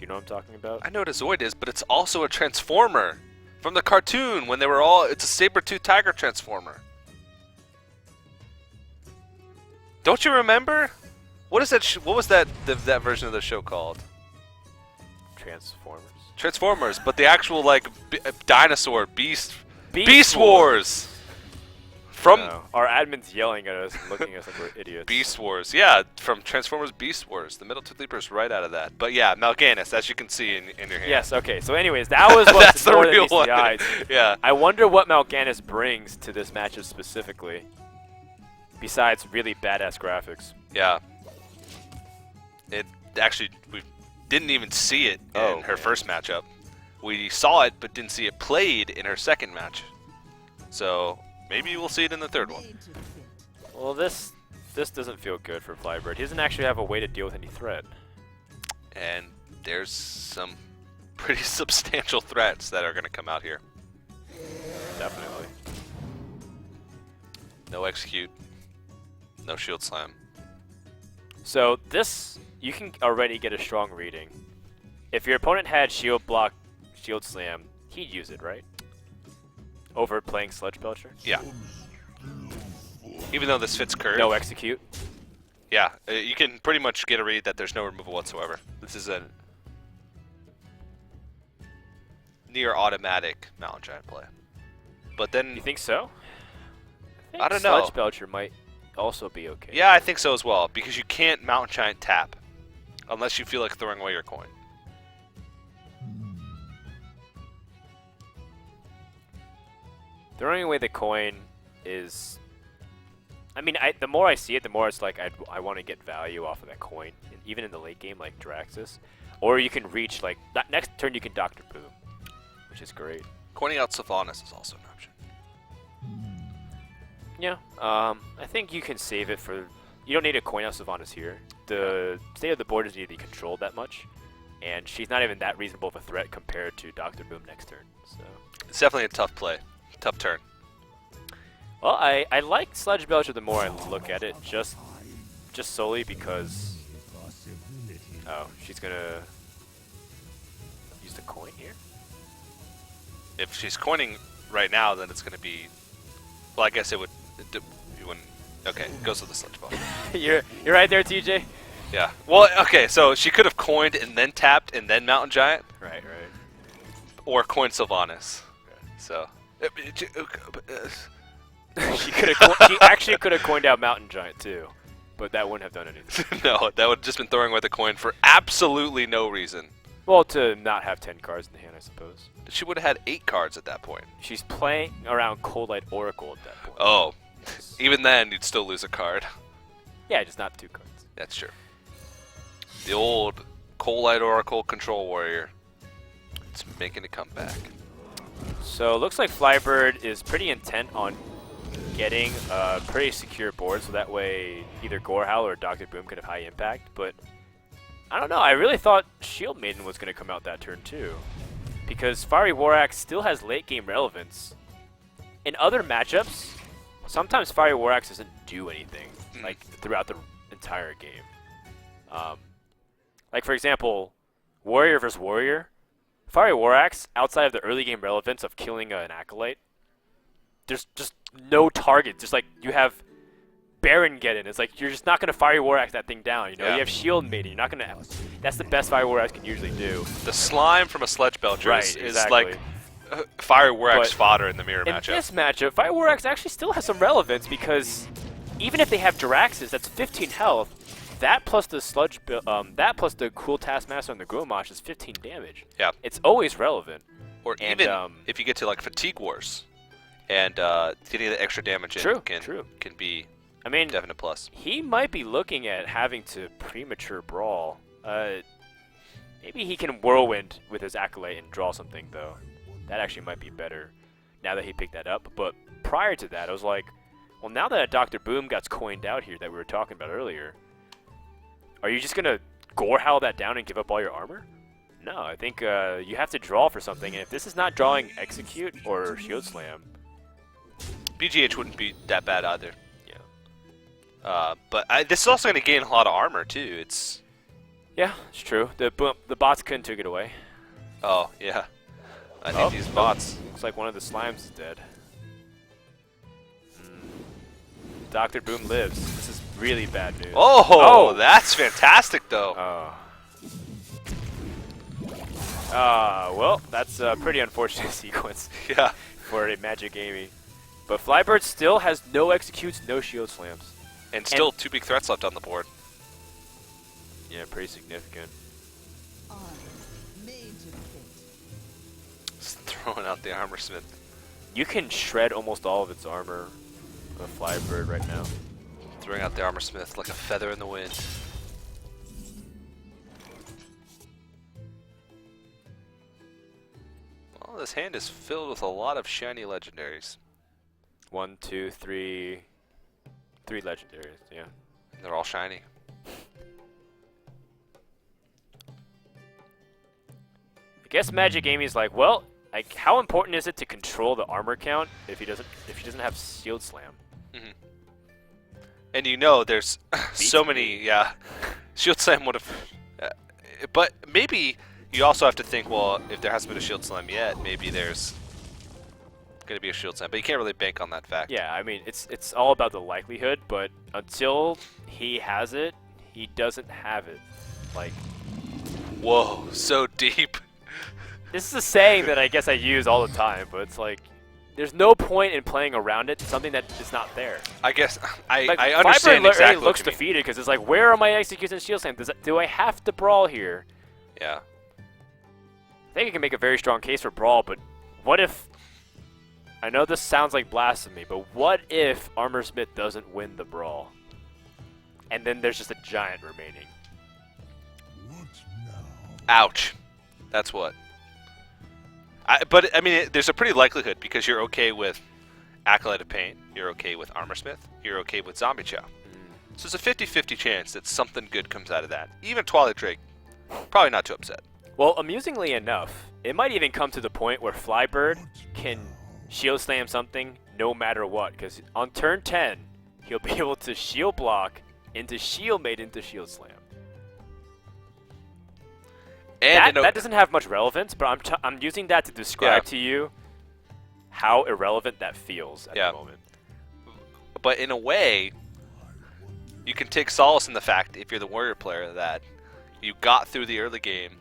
you know what I'm talking about? I know what a Zoid is, but it's also a Transformer. From the cartoon, when they were all... It's a saber-tooth tiger Transformer. Don't you remember? What is that? What was that version of the show called? Transformers. Transformers, but the actual like dinosaur Beast Beast Wars. From our admin's yelling at us and looking at us like we're idiots. Beast Wars, yeah, from Transformers Beast Wars. The Middle Tooth Leaper is right out of that. But yeah, Mal'Ganis, as you can see in your hand. Yes. Okay. So, anyways, that was what's That's the more than real meets the one. eye. Yeah. I wonder what Mal'Ganis brings to this matchup specifically. Besides really badass graphics. Yeah. It actually, we didn't even see it in her first matchup. We saw it, but didn't see it played in her second match. So maybe we'll see it in the third one. Well, this doesn't feel good for FlyBird. He doesn't actually have a way to deal with any threat. And there's some pretty substantial threats that are going to come out here. Definitely. No execute. No shield slam. So this, you can already get a strong reading. If your opponent had shield block, shield slam, he'd use it, right? Over playing Sludge Belcher? Yeah. Even though this fits curve. No execute? Yeah, you can pretty much get a read that there's no removal whatsoever. This is a near automatic Mountain Giant play. But then... You think so? I don't know. Sludge Belcher might also be okay. Yeah, I think so as well, because you can't Mountain Giant tap unless you feel like throwing away your coin. Throwing away the coin is... I mean, the more I see it, the more it's like I want to get value off of that coin, even in the late game like Draxus. Or you can reach, like, next turn you can Dr. Boom, which is great. Coining out Sylvanas is also an option. Yeah, I think you can save it for... You don't need to coin out Sylvanas here. The state of the board doesn't need to be controlled that much, and she's not even that reasonable of a threat compared to Dr. Boom next turn. So It's definitely a tough play. Tough turn. Well, I like Sludge Belcher the more I look at it, just solely because... Oh, she's gonna use the coin here? If she's coining right now, then it's going to be... Well, I guess it would... You wouldn't... Okay, goes with the Sludge Ball. you're right there, TJ. Yeah. Well, okay, so she could have coined and then tapped and then Mountain Giant. Right. Or coined Sylvanas. So... She actually could have coined out Mountain Giant too, but that wouldn't have done anything. No, that would have just been throwing away the coin for absolutely no reason. Well, to not have 10 cards in the hand, I suppose. She would have had 8 cards at that point. She's playing around Cold Light Oracle at that point. Oh, even then you'd still lose a card. Yeah, just not 2 cards. That's true. The old Cold Light Oracle Control Warrior. It's making a comeback. So it looks like FlyBird is pretty intent on getting a pretty secure board, so that way either Gorehowl or Dr. Boom could have high impact, but I don't know, I really thought Shield Maiden was going to come out that turn too, because Fiery War Axe still has late game relevance. In other matchups, sometimes Fiery War Axe doesn't do anything, like throughout the entire game. Like for example, Warrior vs. Warrior, Fiery War Axe, outside of the early game relevance of killing an Acolyte, there's just no target. Just like you have Baron get in. It's like you're just not going to Fiery War Axe that thing down. You know, you have Shield Maiden. You're not going to... That's the best Fiery War Axe can usually do. The slime from a Sludge Belcher is exactly. like Fiery War Axe fodder in the mirror matchup. In this matchup, Fiery War Axe actually still has some relevance because even if they have Draxus, that's 15 health. That plus the that plus the Cool Taskmaster and the Gromosh is 15 damage. Yeah. It's always relevant. Or and, even if you get to like Fatigue Wars and getting the extra damage can be definite plus. He might be looking at having to premature brawl. Maybe he can Whirlwind with his Acolyte and draw something though. That actually might be better now that he picked that up. But prior to that, I was like, well, now that Dr. Boom got coined out here that we were talking about earlier, are you just going to Gorehowl that down and give up all your armor? No, I think you have to draw for something, and if this is not drawing Execute or Shield Slam... BGH wouldn't be that bad either. Yeah. But this is also going to gain a lot of armor, too. It's... Yeah, it's true. The bots couldn't took it away. Oh, yeah. I need these bots. Looks like one of the slimes is dead. Dr. Boom lives. This is really bad news. Oh, that's fantastic, though. Well, that's a pretty unfortunate sequence. Yeah. For a Magicamy. But FlyBird still has no executes, no shield slams. And still 2 big threats left on the board. Yeah, pretty significant. Just throwing out the Armorsmith. You can shred almost all of its armor with FlyBird right now. Throwing out the Armor Smith like a feather in the wind. Well, this hand is filled with a lot of shiny legendaries. 1, 2, 3. 3 legendaries, yeah. They're all shiny. I guess Magigamy's like, well, like, how important is it to control the armor count if he doesn't have Shield Slam? And you know, there's so Beats many, me. yeah. Shield Slam would have, but maybe you also have to think, well, if there hasn't been a Shield Slam yet, maybe there's going to be a Shield Slam, but you can't really bank on that fact. Yeah, I mean, it's all about the likelihood, but until he has it, he doesn't have it. Like, Whoa, so deep. this is a saying that I guess I use all the time, but it's like, there's no point in playing around it, something that is not there. I guess I Like, understand FlyBird exactly already what looks you mean. defeated because it's like, where are my executes and shield slam? Do I have to brawl here? Yeah. I think I can make a very strong case for brawl, but what if... I know this sounds like blasphemy, but what if Armor Smith doesn't win the brawl? And then there's just a giant remaining. Ouch. That's what. But, I mean, there's a pretty likelihood because you're okay with Acolyte of Pain, you're okay with Armor Smith, you're okay with Zombie Chow. So it's a 50-50 chance that something good comes out of that. Even Twilight Drake, probably not too upset. Well, amusingly enough, it might even come to the point where FlyBird can shield slam something no matter what, because on turn 10, he'll be able to shield block into shield made into shield slam. And That doesn't have much relevance, but I'm using that to describe to you how irrelevant that feels at the moment. But in a way, you can take solace in the fact, if you're the Warrior player, that you got through the early game,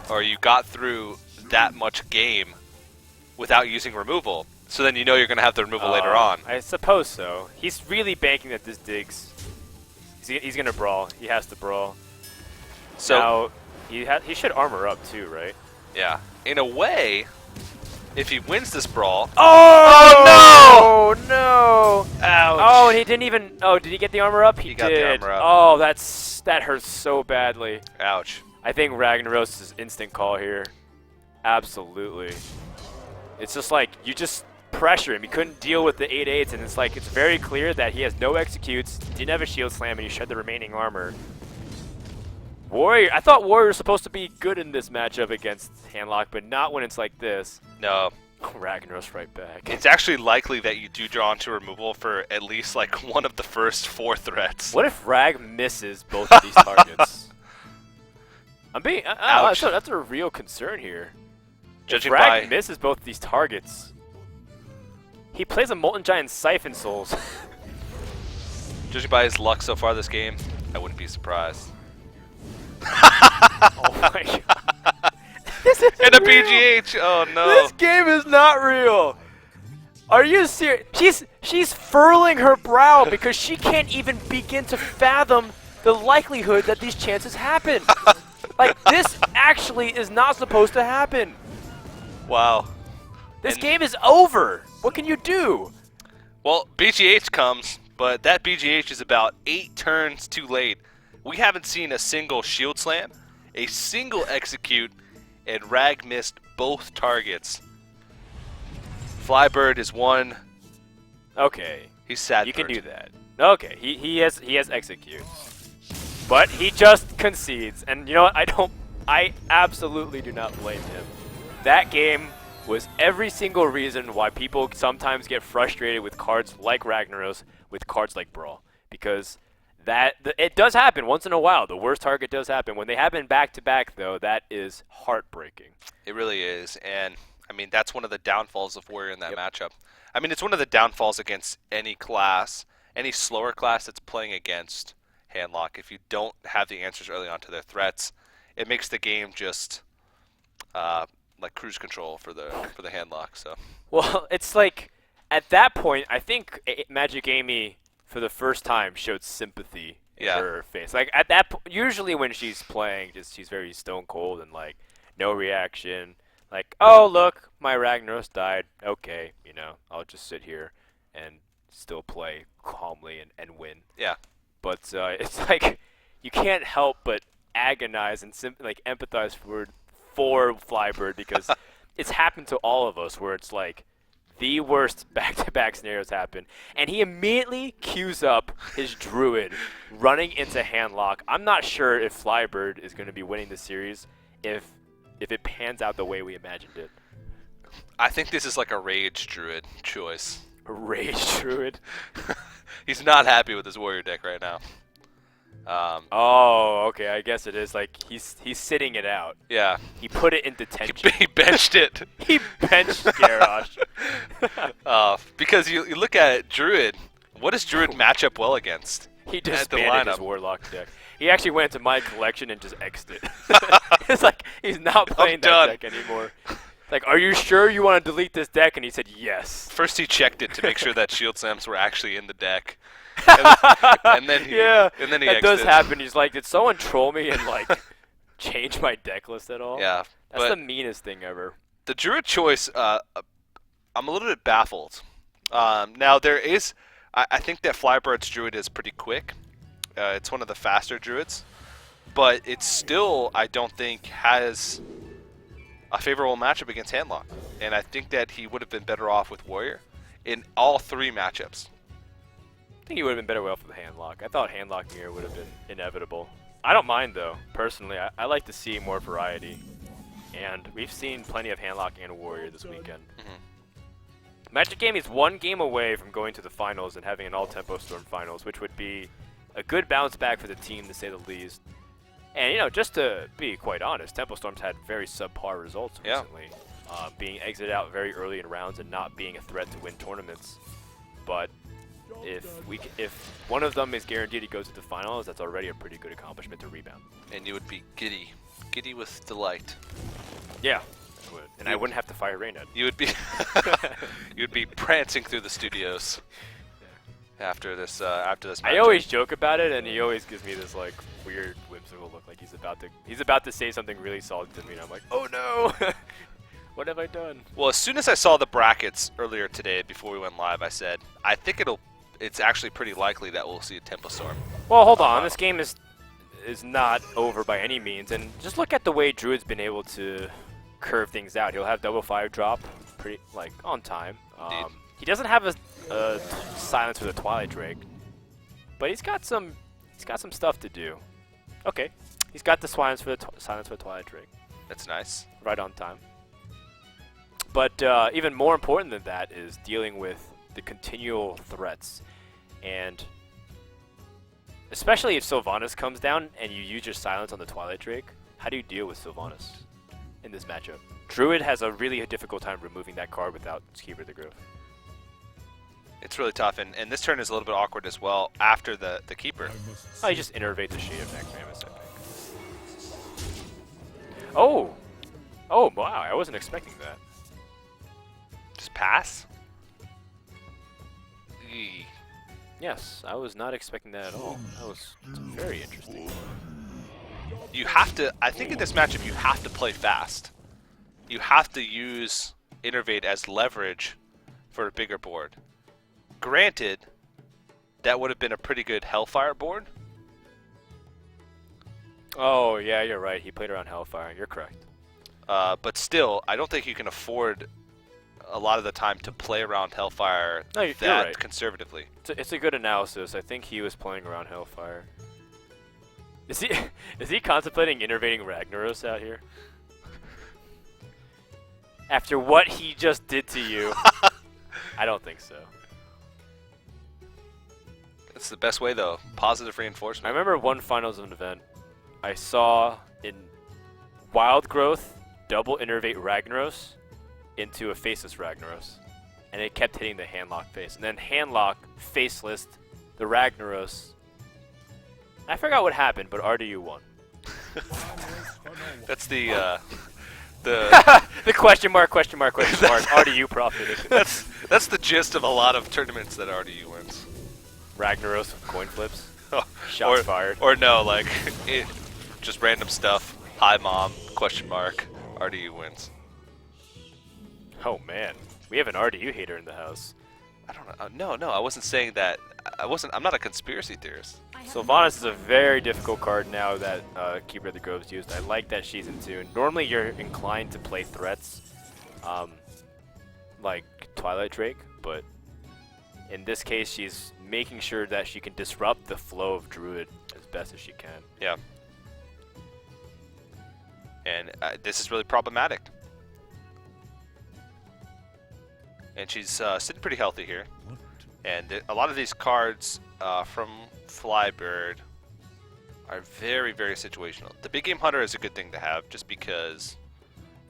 or you got through that much game without using removal. So then you know you're going to have the removal later on. I suppose so. He's really banking that this digs. He's going to brawl. He has to brawl. So now, he should armor up too, right? yeah, in a way, if he wins this brawl, Oh, no! No! ouch. Oh, and he didn't even. Oh, did he get the armor up? He got did. the armor up. Oh, that hurts so badly. Ouch. I think Ragnaros is instant call here. Absolutely. It's just like you just pressure him. He couldn't deal with the 8/8s, and it's like it's very clear that he has no executes, didn't have a shield slam, and he shed the remaining armor. Warrior, I thought Warrior was supposed to be good in this matchup against Handlock, but not when it's like this. No. Ragnaros right back. It's actually likely that you do draw into removal for at least like one of the first 4 threats. What if Rag misses both of these targets? I'm being. Ouch. That's a real concern here. Judging If Rag by misses both of these targets, he plays a Molten Giant Siphon Souls. judging by his luck so far this game, I wouldn't be surprised. Oh my god. This is And a real. BGH! Oh no. This game is not real. Are you serious? She's furling her brow because she can't even begin to fathom the likelihood that these chances happen. Like, this actually is not supposed to happen. Wow. This And- game is over. What can you do? Well, BGH comes, but that BGH is about 8 turns too late. We haven't seen a single shield slam, a single execute, and Rag missed both targets. FlyBird is one. Okay, He's sad. you can third. do that. Okay, he has execute, but he just concedes. And you know what? I absolutely do not blame him. That game was every single reason why people sometimes get frustrated with cards like Ragnaros, with cards like Brawl, because it does happen once in a while. The worst target does happen. When they happen back to back, though, that is heartbreaking. It really is, and I mean that's one of the downfalls of Warrior in that matchup. I mean it's one of the downfalls against any class, any slower class that's playing against Handlock. If you don't have the answers early on to their threats, it makes the game just like cruise control for the Handlock. So Well, it's like at that point, I think Magicamy for the first time showed sympathy in her face. Like at that, usually when she's playing, she's very stone cold and like no reaction. Like, oh look, my Ragnaros died. Okay, I'll just sit here and still play calmly and win. Yeah. But it's like you can't help but agonize and empathize for FlyBird because it's happened to all of us where it's like the worst back-to-back scenarios happen, and he immediately queues up his Druid running into Handlock. I'm not sure if FlyBird is going to be winning the series if it pans out the way we imagined it. I think this is like a Rage Druid choice. A Rage Druid? He's not happy with his Warrior deck right now. Oh, okay. I guess it is like he's sitting it out. Yeah. He put it in detention. He benched it. He benched Garrosh. Because you look at it, Druid. What does Druid match up well against? He the disbanded his lineup. Warlock deck. He actually went into my collection and just X'd it. It's like he's not playing that done. deck anymore. Like, are you sure you want to delete this deck? And he said yes. First he checked it to make sure that Shield Slams were actually in the deck. And then he that X'd does it. happen. He's like, did someone troll me and like change my deck list at all? Yeah. That's but the meanest thing ever. the Druid choice, I'm a little bit baffled. Now there is, I think that FlyBird's Druid is pretty quick. It's one of the faster Druids, but it's still, I don't think, has a favorable matchup against Handlock. And I think that he would have been better off with Warrior in all three matchups. I think he would have been better off with Handlock. I thought Handlock Mirror would have been inevitable. I don't mind though, personally. I like to see more variety. And we've seen plenty of Handlock and Warrior this weekend. Magicamy is one game away from going to the finals and having an all-Tempo Storm finals, which would be a good bounce back for the team, to say the least. And, you know, just to be quite honest, Tempo Storm's had very subpar results recently. Being exited out very early in rounds and not being a threat to win tournaments. But if one of them is guaranteed to go to the finals, that's already a pretty good accomplishment to rebound. And you would be giddy with delight. Yeah, I would. And I wouldn't have to fire Reynad. You would be you'd be prancing through the studios after this match. I always joke about it, and he always gives me this like weird whimsical look, like he's about to say something really solid to me, and I'm like, oh no, what have I done? Well, as soon as I saw the brackets earlier today, before we went live, I said I think it's actually pretty likely that we'll see a Tempo Storm. Well, hold on, this game is not over by any means, and just look at the way Druid's been able to curve things out. He'll have double fire drop pretty on time. He doesn't have a silence with a Twilight Drake, but he's got some stuff to do. Okay, he's got the silence for the silence with Twilight Drake. That's nice. Right on time. But even more important than that is dealing with the continual threats, and especially if Sylvanas comes down and you use your silence on the Twilight Drake, how do you deal with Sylvanas in this matchup? Druid has a really difficult time removing that card without Keeper of the Grove. It's really tough, and this turn is a little bit awkward as well after the Keeper. Oh, you just innervate the Shade of Necromancer, I think. Oh! Oh, wow, I wasn't expecting that. Just pass? Eee. Yes, I was not expecting that at all. That was very interesting. You have to, I think in this matchup you have to play fast. You have to use Innervate as leverage for a bigger board. Granted, that would have been a pretty good Hellfire board. Oh, yeah, you're right. He played around Hellfire. You're correct. But still, I don't think you can afford a lot of the time to play around Hellfire You're that right. conservatively. It's a good analysis. I think he was playing around Hellfire. Is he contemplating innervating Ragnaros out here? After what he just did to you? I don't think so. It's the best way though. Positive I reinforcement. remember one finals of an event I saw in Wild Growth double innervate Ragnaros into a faceless Ragnaros, and it kept hitting the handlock face, and then handlock faceless the Ragnaros. I forgot what happened, but RDU won. That's the The question mark RDU profited. that's the gist of a lot of tournaments that RDU wins. Ragnaros with coin flips. Shots fired. Or no, like just random stuff. Hi mom, question mark, RDU wins. Oh man, we have an RDU hater in the house. I don't know. No, I wasn't saying that. I'm not a conspiracy theorist. Sylvanas is a very difficult card now that Keeper of the Groves used. I like that she's in tune. Normally you're inclined to play threats like Twilight Drake, but in this case she's making sure that she can disrupt the flow of Druid as best as she can. Yeah. And this is really problematic. And she's sitting pretty healthy here. And a lot of these cards from FlyBird are very, very situational. The Big Game Hunter is a good thing to have just because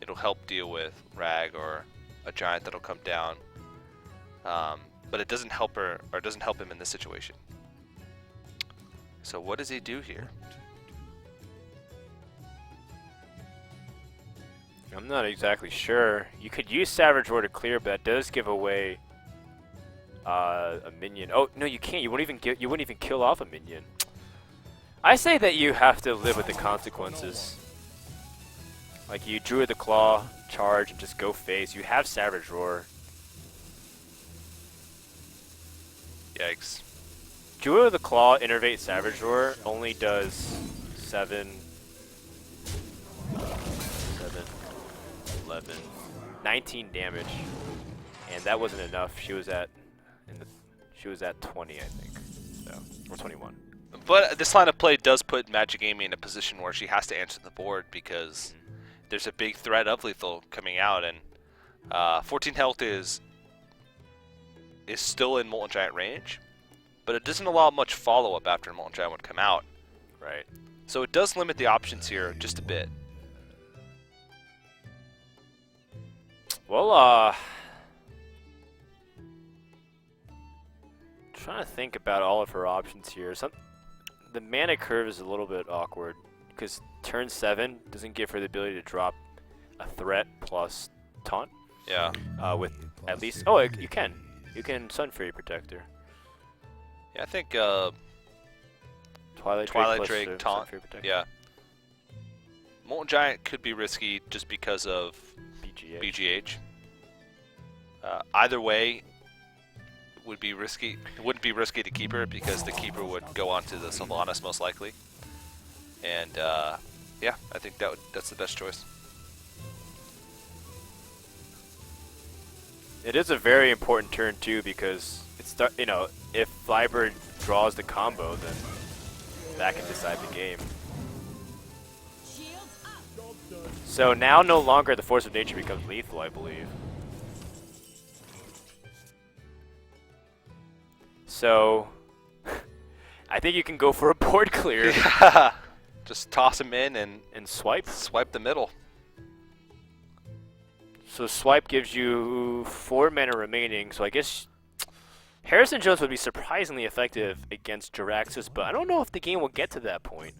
it'll help deal with Rag or a Giant that'll come down. But it doesn't help her, or it doesn't help him in this situation. So what does he do here? I'm not exactly sure. You could use Savage Roar to clear, but that does give away a minion. Oh no, you can't. You wouldn't even kill off a minion. I say that you have to live with the consequences. Like you Druid the Claw, charge, and just go face. You have Savage Roar. Yikes. Druid the Claw, Innervate Savage Roar only does 7, 11, 19 damage, and that wasn't enough. She was at 20, I think, so, or 21. But this line of play does put Magicamy in a position where she has to answer the board because there's a big threat of lethal coming out, and 14 health is still in Molten Giant range, but it doesn't allow much follow-up after Molten Giant would come out. Right. So it does limit the options here just a bit. Well, trying to think about all of her options here. The mana curve is a little bit awkward because turn 7 doesn't give her the ability to drop a threat plus taunt. Yeah. With at least you can Sun Fury Protector. Yeah, I think Twilight Drake Sun taunt. Fury Protector. Yeah. Molten Giant could be risky just because of BGH. Either way would be risky. It wouldn't be risky to keep her because the keeper would go on to the Sylvanas most likely. And yeah, I think that's the best choice. It is a very important turn too because if FlyBird draws the combo, then that can decide the game. So now no longer the Force of Nature becomes lethal, I believe. So I think you can go for a board clear. Yeah. Just toss him in and swipe. Swipe the middle. So swipe gives you 4 mana remaining, so I guess Harrison Jones would be surprisingly effective against Jiraxis, but I don't know if the game will get to that point.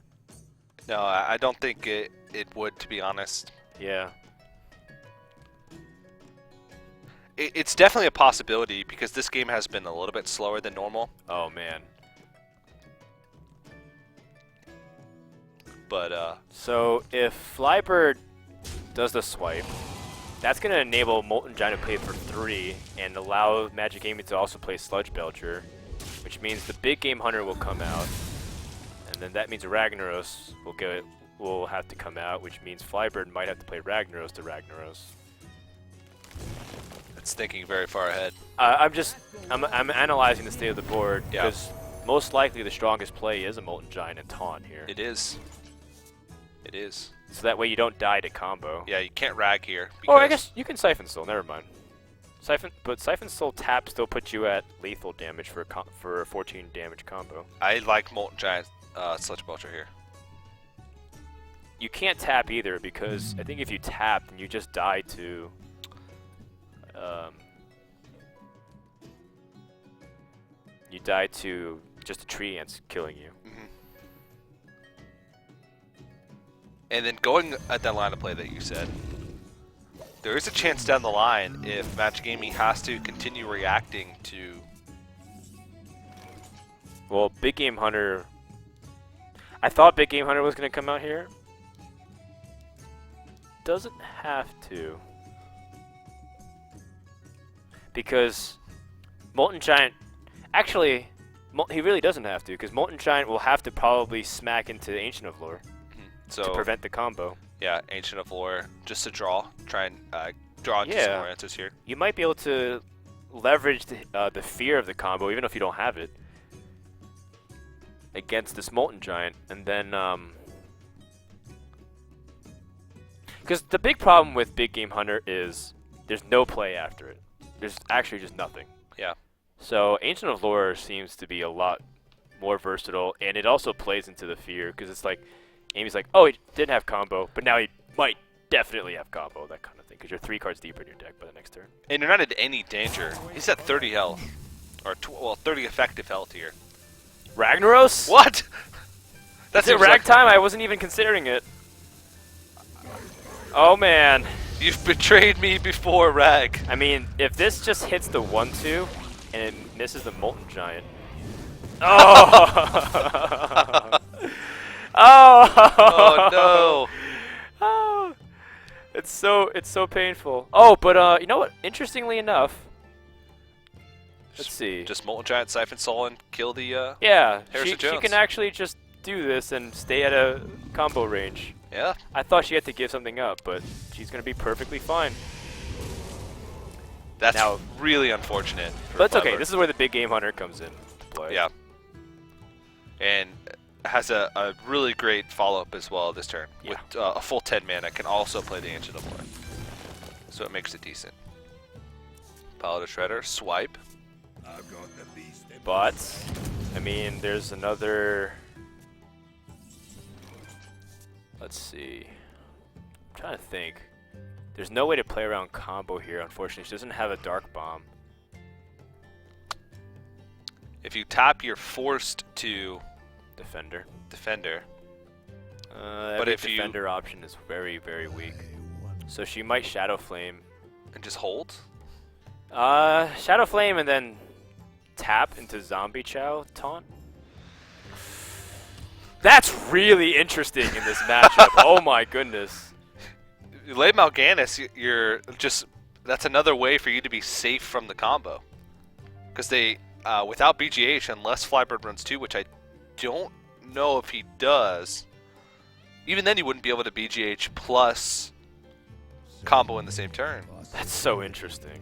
No, I don't think it would, to be honest. Yeah. It's definitely a possibility because this game has been a little bit slower than normal. Oh, man. But, so if FlyBird does the swipe, that's going to enable Molten Giant to play for 3 and allow Magicamy to also play Sludge Belcher, which means the Big Game Hunter will come out. And then that means Ragnaros will have to come out, which means FlyBird might have to play Ragnaros to Ragnaros. it's thinking very far ahead. I'm analyzing the state of the board Yeah. because most likely the strongest play is a Molten Giant and Taunt here. It is. It is. So that way you don't die to combo. Yeah, you can't rag here. Oh, I guess you can Siphon Soul. Never mind. Siphon Soul tap still puts you at lethal damage for a 14 damage combo. I like Molten Giant Sludge Belcher here. You can't tap either because I think if you tap, then you just die to. You die to just a tree ants killing you. And then going at that line of play that you said, there is a chance down the line if Magicamy has to continue reacting to... Well, Big Game Hunter... I thought Big Game Hunter was going to come out here. Doesn't have to. Because Molten Giant, actually, he really doesn't have to, because Molten Giant will have to probably smack into Ancient of Lore So to prevent the combo. yeah, Ancient of Lore just to draw, try and draw into some more answers here. You might be able to leverage the fear of the combo, even if you don't have it, against this Molten Giant, and then because the big problem with Big Game Hunter is there's no play after it. There's actually just nothing. Yeah. So Ancient of Lore seems to be a lot more versatile, and it also plays into the fear, because it's like, Amy's like, oh, he didn't have combo, but now he might definitely have combo, that kind of thing, because you're 3 cards deeper in your deck by the next turn. And you're not in any danger. He's at 30 health. Or, 30 effective health here. Ragnaros? What? That's it, ragtime? I wasn't even considering it. Oh, man. You've betrayed me before, Rag. I mean, if this just hits the 1-2 and it misses the Molten Giant. Oh! Oh! Oh, no. Oh! It's so painful. Oh, but you know what? Interestingly enough, let's see. Just Molten Giant, Siphon Soul, and kill the, Yeah, Harrison she Jones. can actually just do this and stay at a combo range. Yeah. I thought she had to give something up, but she's going to be perfectly fine. That's Now- really unfortunate. for But it's okay. FlyBird. This is where the Big Game Hunter comes in to play. Yeah. And has a really great follow-up as well this turn. Yeah. With a full 10 mana, can also play the Ancient of Lore. So it makes it decent. Pilot a Shredder, swipe. But, I mean, there's another... Let's see. I'm trying to think. There's no way to play around combo here, unfortunately. She doesn't have a Dark Bomb. If you tap, you're forced to Defender. Defender. But But if Defender option is very, very weak. So she might Shadow Flame. And just hold. Shadow Flame and then tap into Zombie Chow taunt. That's really interesting in this matchup. Oh my goodness. You lay Mal'Ganis, you're just... That's another way for you to be safe from the combo. Because they... without BGH, unless FlyBird runs 2, which I don't know if he does, even then you wouldn't be able to BGH plus combo in the same turn. That's so interesting.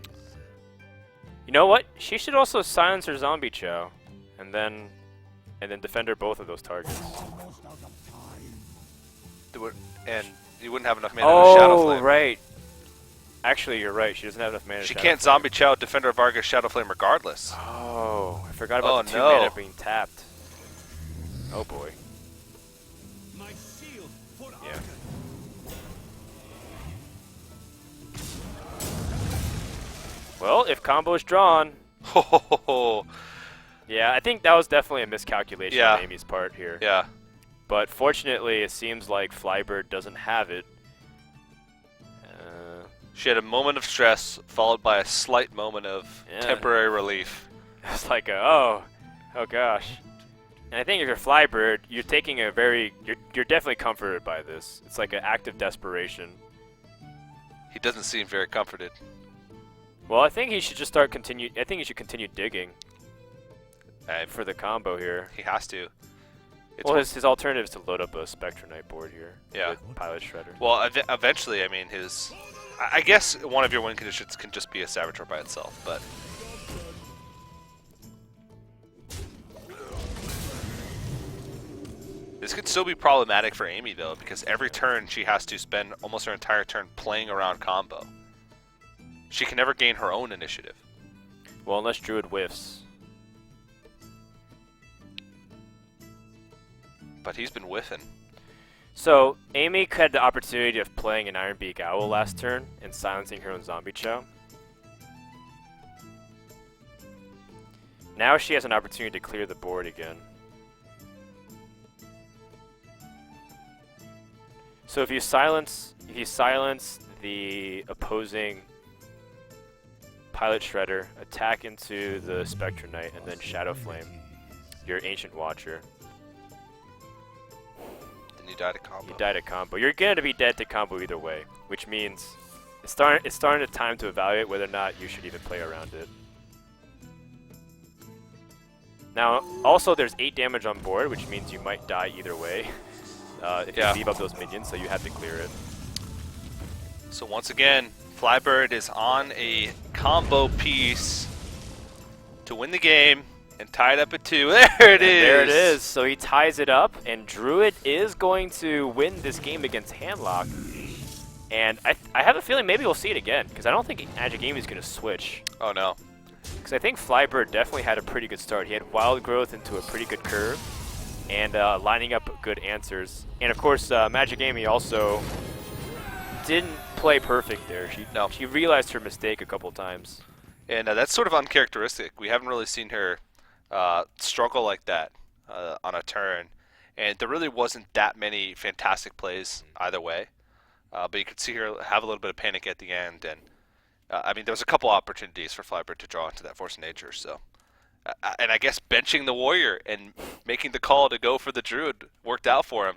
You know what? She should also silence her Zombie Chow, and then Defender both of those targets. And you wouldn't have enough mana to Shadow Flame. Oh, right. Actually, you're right. She doesn't have enough mana. She to can't Shadow Zombie Chow Defender Vargas Shadow Flame regardless. Flame. Oh, I forgot about the 2 no. mana being tapped. Oh boy. Yeah. Well, if combo is drawn, Ho ho ho ho. yeah, I think that was definitely a miscalculation Yeah. on Amy's part here. Yeah. But fortunately, it seems like FlyBird doesn't have it. She had a moment of stress followed by a slight moment of Yeah. temporary relief. It's like, oh gosh. And I think if you're FlyBird, you're taking a very, you're definitely comforted by this. It's like an act of desperation. He doesn't seem very comforted. Well, I think he should just I think he should continue digging for the combo here. He has to. It's Well, his alternative is to load up a Spectre Knight board here. Yeah. With Pilot Shredder. Well, eventually, I mean, I guess one of your win conditions can just be a Saboteur by itself, but... This could still be problematic for Amy, though, because every turn she has to spend almost her entire turn playing around combo. She can never gain her own initiative. Well, unless Druid whiffs. But he's been whiffing. So, Amy had the opportunity of playing an Ironbeak Owl last turn and silencing her own Zombie Chow. Now she has an opportunity to clear the board again. So if you silence the opposing Pilot Shredder, attack into the Spectre Knight, and then Shadow Flame your Ancient Watcher, Then you die to combo. you die to combo. You're going to be dead to combo either way, which means it's starting to time to evaluate whether or not you should even play around it. Now, also there's 8 damage on board, which means you might die either way if you leave up those minions, so you have to clear it. So once again, FlyBird is on a combo piece to win the game and tie it up at 2. There it is! There it is. So he ties it up, and Druid is going to win this game against Handlock. And I have a feeling maybe we'll see it again, because I don't think Magicamy is going to switch. Oh no. Because I think FlyBird definitely had a pretty good start. He had wild growth into a pretty good curve, and lining up good answers. And of course, Magicamy also didn't play perfect there. She realized her mistake a couple times. And that's sort of uncharacteristic. We haven't really seen her struggle like that on a turn. And there really wasn't that many fantastic plays either way. But you could see her have a little bit of panic at the end. And I mean, there was a couple opportunities for FlyBird to draw into that force of nature. So, and I guess benching the warrior and making the call to go for the druid worked out for him.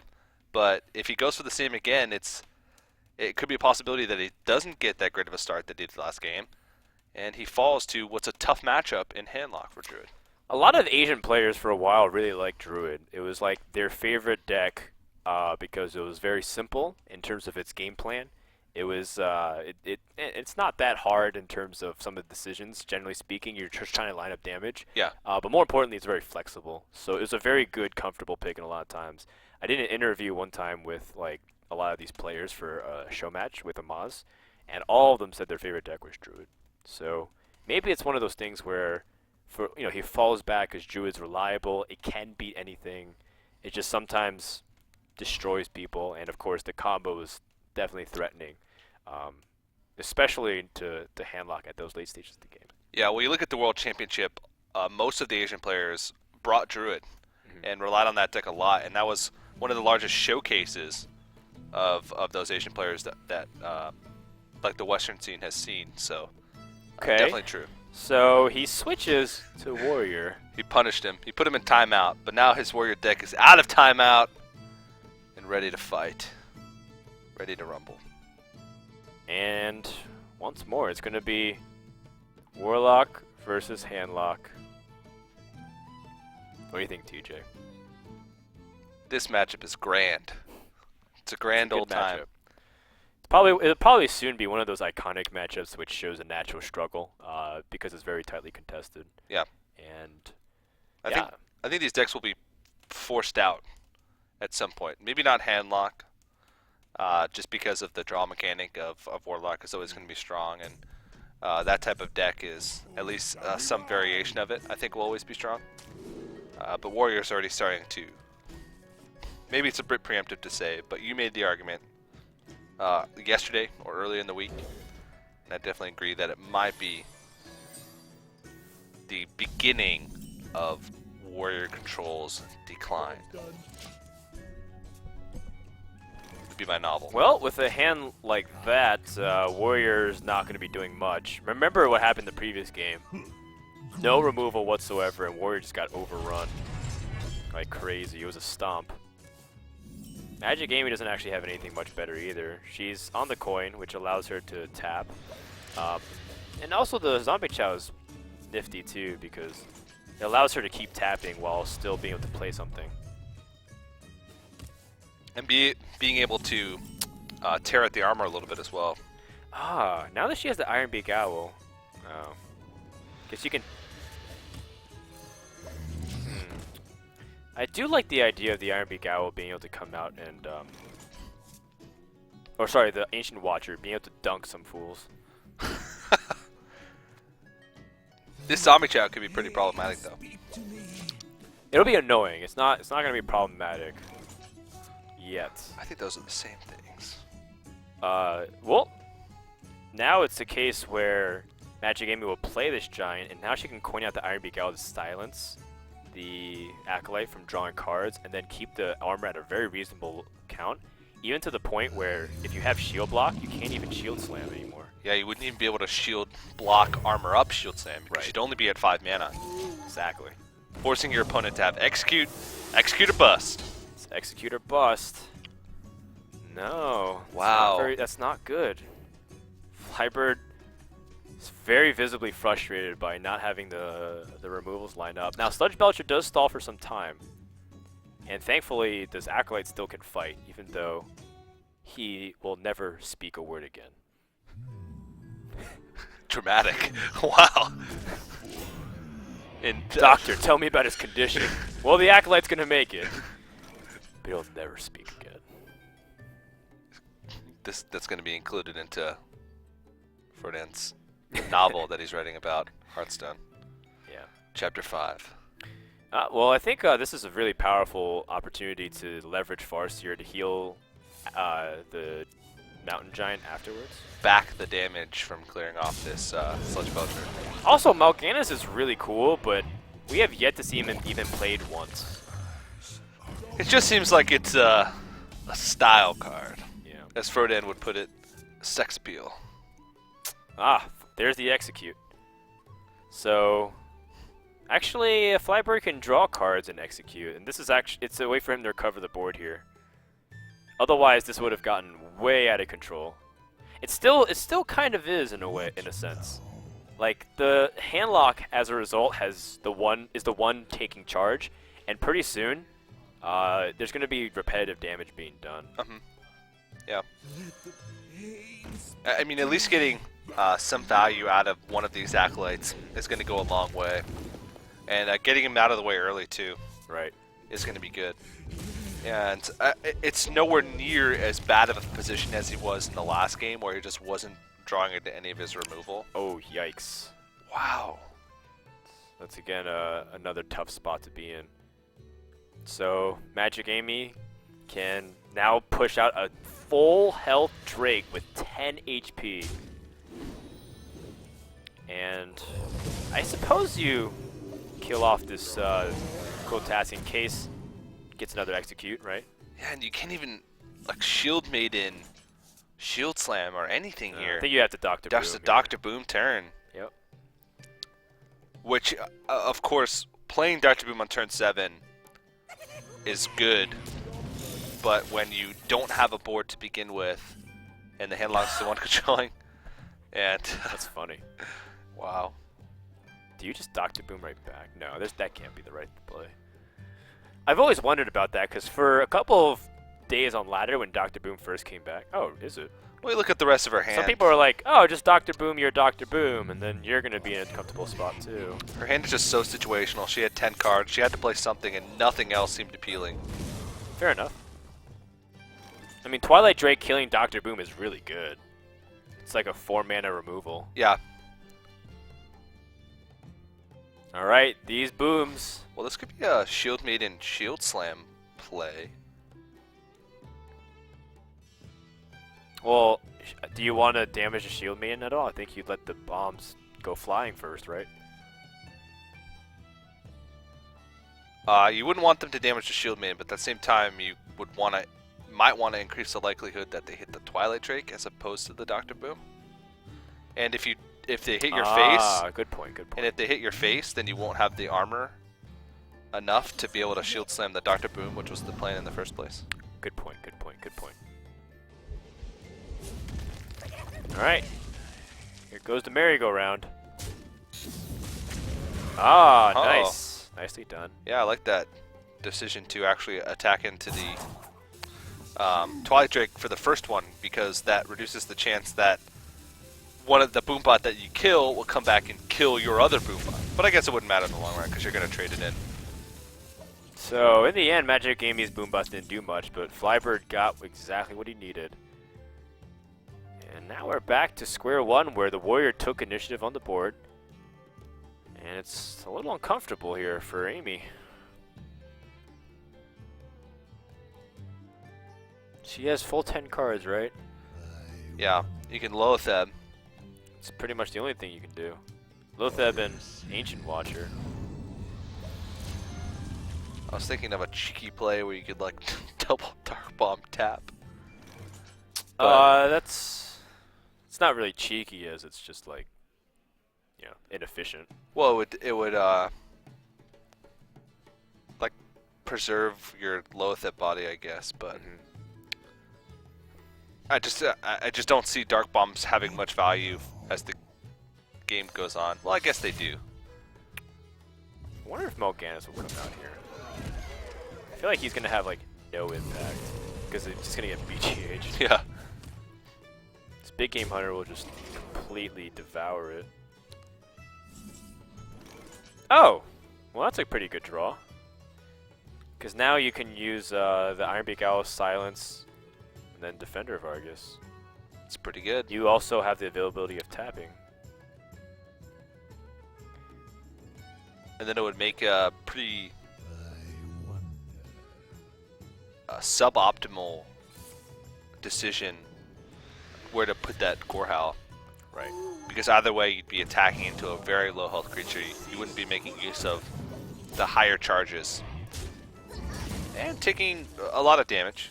But if he goes for the same again, it could be a possibility that he doesn't get that great of a start that he did last game, and he falls to what's a tough matchup in Handlock for druid. A lot of Asian players for a while really liked Druid. It was like their favorite deck because it was very simple in terms of its game plan. It was it's not that hard in terms of some of the decisions. Generally speaking, you're just trying to line up damage. Yeah. But more importantly, it's very flexible. So it was a very good, comfortable pick in a lot of times. I did an interview one time with like a lot of these players for a show match with Amaz, and all of them said their favorite deck was Druid. So maybe it's one of those things where, he falls back because Druid's reliable. It can beat anything. It just sometimes destroys people, and of course the combo is definitely threatening, especially to Handlock at those late stages of the game. Yeah, well, you look at the World Championship, most of the Asian players brought Druid and relied on that deck a lot, and that was one of the largest showcases of those Asian players that like the Western scene has seen. So definitely true. So he switches to Warrior. He punished him. He put him in timeout, but now his Warrior deck is out of timeout and ready to fight. Ready to rumble. And once more, it's going to be Warlock versus Handlock. What do you think, TJ? This matchup is grand. It's a grand old time. It'll probably soon be one of those iconic matchups which shows a natural struggle because it's very tightly contested. Yeah. And I think these decks will be forced out at some point. Maybe not Handlock, just because of the draw mechanic of Warlock is always going to be strong, and that type of deck is at least some variation of it. I think will always be strong. But Warrior's already starting to. Maybe it's a bit preemptive to say, but you made the argument yesterday or early in the week, and I definitely agree that it might be the beginning of Warrior Control's decline. Would be my novel. Well, with a hand like that, Warrior's not going to be doing much. Remember what happened the previous game. No removal whatsoever, and Warrior just got overrun like crazy. It was a stomp. Magicamy doesn't actually have anything much better either. She's on the coin, which allows her to tap. And also the Zombie Chow is nifty too, because it allows her to keep tapping while still being able to play something. And being able to tear at the armor a little bit as well. Now that she has the Iron Beak Owl, guess you can. I do like the idea of the Iron Beak Owl being able to come out and, or sorry, the Ancient Watcher being able to dunk some fools. This Zombie Chow could be pretty problematic though. It'll be annoying. It's not going to be problematic yet. I think those are the same things. Well, now it's a case where Magicamy will play this giant, and now she can coin out the Iron Beak Owl to silence the Acolyte from drawing cards, and then keep the armor at a very reasonable count, even to the point where if you have shield block, you can't even shield slam anymore. Yeah, you wouldn't even be able to shield block armor up shield slam, because you'd only be at 5 mana. Exactly. Forcing your opponent to have execute or bust. It's execute or bust. No. Wow. That's not good. FlyBird He's very visibly frustrated by not having the removals lined up. Now, Sludge Belcher does stall for some time. And thankfully, this Acolyte still can fight, even though he will never speak a word again. Dramatic. Wow. And Doctor, tell me about his condition. Well, the Acolyte's gonna make it. But he'll never speak again. that's going to be included into Ferdinand's novel that he's writing about Hearthstone. Yeah. Chapter 5. Well, I think this is a really powerful opportunity to leverage Farseer to heal the Mountain Giant afterwards. Back the damage from clearing off this Sludge Belcher. Also, Mal'Ganis is really cool, but we have yet to see him even played once. It just seems like it's a style card. Yeah. As Ferdinand would put it, sex appeal. Ah, there's the execute. So, actually, FlyBird can draw cards and execute, and this is actually it's a way for him to recover the board here. Otherwise, this would have gotten way out of control. It still kind of is in a way, in a sense. Like the handlock, as a result, is the one taking charge, and pretty soon, there's going to be repetitive damage being done. Yeah. I mean, at least getting some value out of one of these Acolytes is going to go a long way. And getting him out of the way early, too, Right. is going to be good. And it's nowhere near as bad of a position as he was in the last game, where he just wasn't drawing into any of his removal. Oh, yikes. Wow. That's, again, another tough spot to be in. So, Magicamy can now push out a full health Drake with 10 HP. And I suppose you kill off this Kotas in case gets another execute, right? Yeah, and you can't even, like, Shield Maiden, Shield Slam, or anything here. I think you have to Dr. Boom. That's the Dr. Boom turn. Yep. Which, of course, playing Dr. Boom on turn 7 is good, but when you don't have a board to begin with, and the handlock's the one controlling, and That's funny. wow. Do you just Dr. Boom right back? No, that can't be the right play. I've always wondered about that, because for a couple of days on ladder when Dr. Boom first came back, oh, is it? Well, look at the rest of her hand. Some people are like, oh, just Dr. Boom, you're Dr. Boom, and then you're going to be in a comfortable spot too. Her hand is just so situational. She had 10 cards. She had to play something, and nothing else seemed appealing. Fair enough. I mean, Twilight Drake killing Dr. Boom is really good. It's like a 4-mana removal. Yeah. Alright, these booms. Well, this could be a Shield Maiden Shield Slam play. Well, do you want to damage the Shield Maiden at all? I think you'd let the bombs go flying first, right? You wouldn't want them to damage the Shield Maiden, but at the same time, you would might want to increase the likelihood that they hit the Twilight Drake as opposed to the Dr. Boom. And if they hit your face, good point, good point. and if they hit your face, then you won't have the armor enough to be able to shield slam the Dr. Boom, which was the plan in the first place. Good point, good point, good point. Alright. Here goes the merry-go-round. Ah, Uh-oh. nice. Nicely done. Yeah, I like that decision to actually attack into the Twilight Drake for the first one, because that reduces the chance that one of the Boombot that you kill will come back and kill your other Boombot. But I guess it wouldn't matter in the long run, because you're going to trade it in. So, in the end, Magicammy's Boombots didn't do much, but FlyBird got exactly what he needed. And now we're back to square one, where the Warrior took initiative on the board. And it's a little uncomfortable here for Amy. She has full 10 cards, right? Yeah, you can Loatheb. It's pretty much the only thing you can do. Loatheb and Ancient Watcher. I was thinking of a cheeky play where you could, like, double Dark Bomb tap. It's not really cheeky, as it's just like, you know, inefficient. Well, it would like, preserve your Loatheb body, I guess, but I just don't see Dark Bombs having much value as the game goes on. Well, I guess they do. I wonder if Morganis will come out here. I feel like he's gonna have like no impact because it's just gonna get BGH'd. Yeah. This big game hunter will just completely devour it. Oh, well that's a pretty good draw. Because now you can use the Ironbeak Owl's Silence and then Defender of Argus. It's pretty good. You also have the availability of tapping. And then it would make a pretty suboptimal decision where to put that Gorehowl. Right. Because either way, you'd be attacking into a very low health creature. You wouldn't be making use of the higher charges. And taking a lot of damage.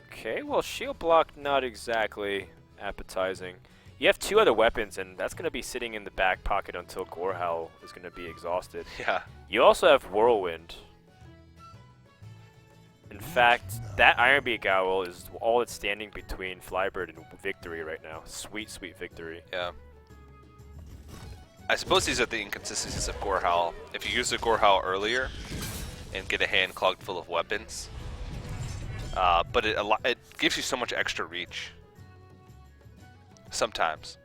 Okay, well shield block not exactly appetizing. You have two other weapons, and that's going to be sitting in the back pocket until Gorehowl is going to be exhausted. Yeah. You also have Whirlwind. In fact, that Ironbeak Owl is all that's standing between FlyBird and victory right now. Sweet, sweet victory. Yeah. I suppose these are the inconsistencies of Gorehowl. If you use the Gorehowl earlier and get a hand clogged full of weapons, but it gives you so much extra reach. Sometimes.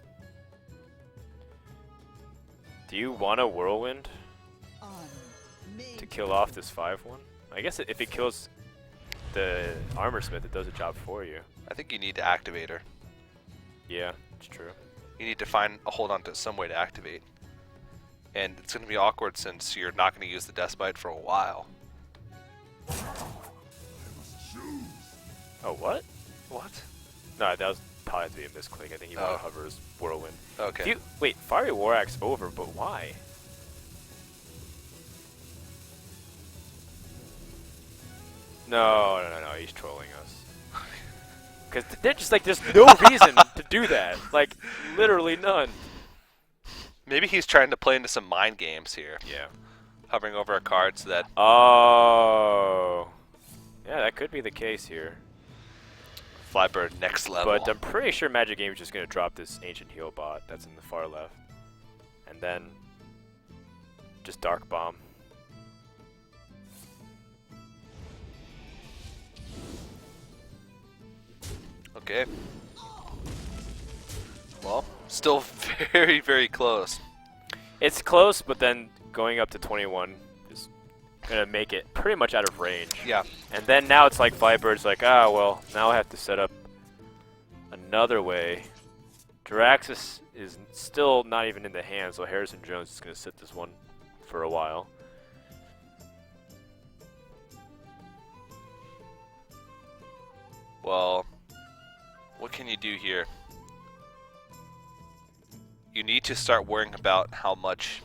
Do you want a Whirlwind to kill off this 5-1? I guess if it kills the Armor Smith, it does a job for you. I think you need to activate her. Yeah, it's true. You need to hold on to some way to activate. And it's going to be awkward since you're not going to use the Death Bite for a while. Oh, what? What? No, that was probably to be a misclick. I think he wanted to hover his Whirlwind. Okay. Wait, Fiery Warak's over, but why? No, he's trolling us. Because they're just like, there's no reason to do that. Like, literally none. Maybe he's trying to play into some mind games here. Yeah. Hovering over a card so that... Oh. Yeah, that could be the case here. FlyBird next level. But I'm pretty sure Magicamy is just going to drop this Ancient Heal bot that's in the far left. And then just Dark Bomb. Okay. Well, still very, very close. It's close, but then going up to 21 is going to make it pretty much out of range. Yeah. And then now it's like FlyBird's like, ah, well, now I have to set up another way. Jiraxis is still not even in the hand, so Harrison Jones is going to sit this one for a while. Well, what can you do here? You need to start worrying about how much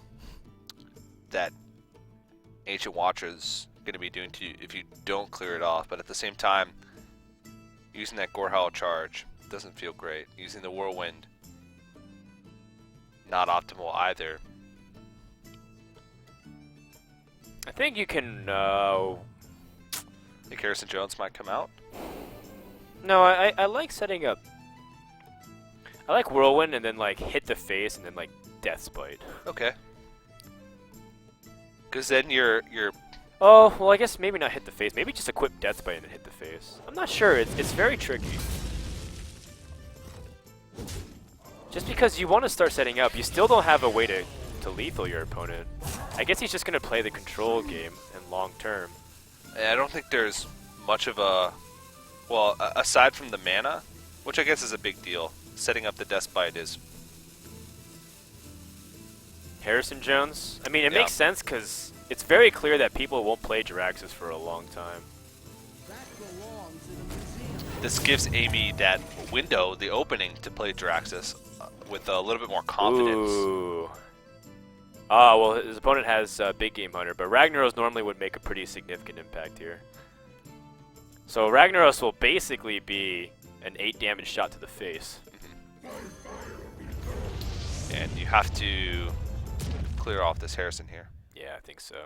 that Ancient Watcher is going to be doing to you if you don't clear it off. But at the same time, using that Gorehowl charge doesn't feel great. Using the Whirlwind, not optimal either. I think you can... Think Harrison Jones might come out? No, I like setting up... I like Whirlwind and then like hit the face and then like Death Bite. Okay. Because then you're... Oh, well I guess maybe not hit the face. Maybe just equip Death Bite and then hit the face. I'm not sure. It's very tricky. Just because you want to start setting up, you still don't have a way to lethal your opponent. I guess he's just going to play the control game and long term. I don't think there's much of a... Well, aside from the mana, which I guess is a big deal, setting up the Death Bite is... Harrison Jones? I mean, it Yeah. makes sense because it's very clear that people won't play Jiraxis for a long time. This gives Amy that window, the opening, to play Jiraxis with a little bit more confidence. Ooh. Ah, well, his opponent has Big Game Hunter, but Ragnaros normally would make a pretty significant impact here. So Ragnaros will basically be an 8 damage shot to the face. And you have to clear off this Harrison here. Yeah, I think so.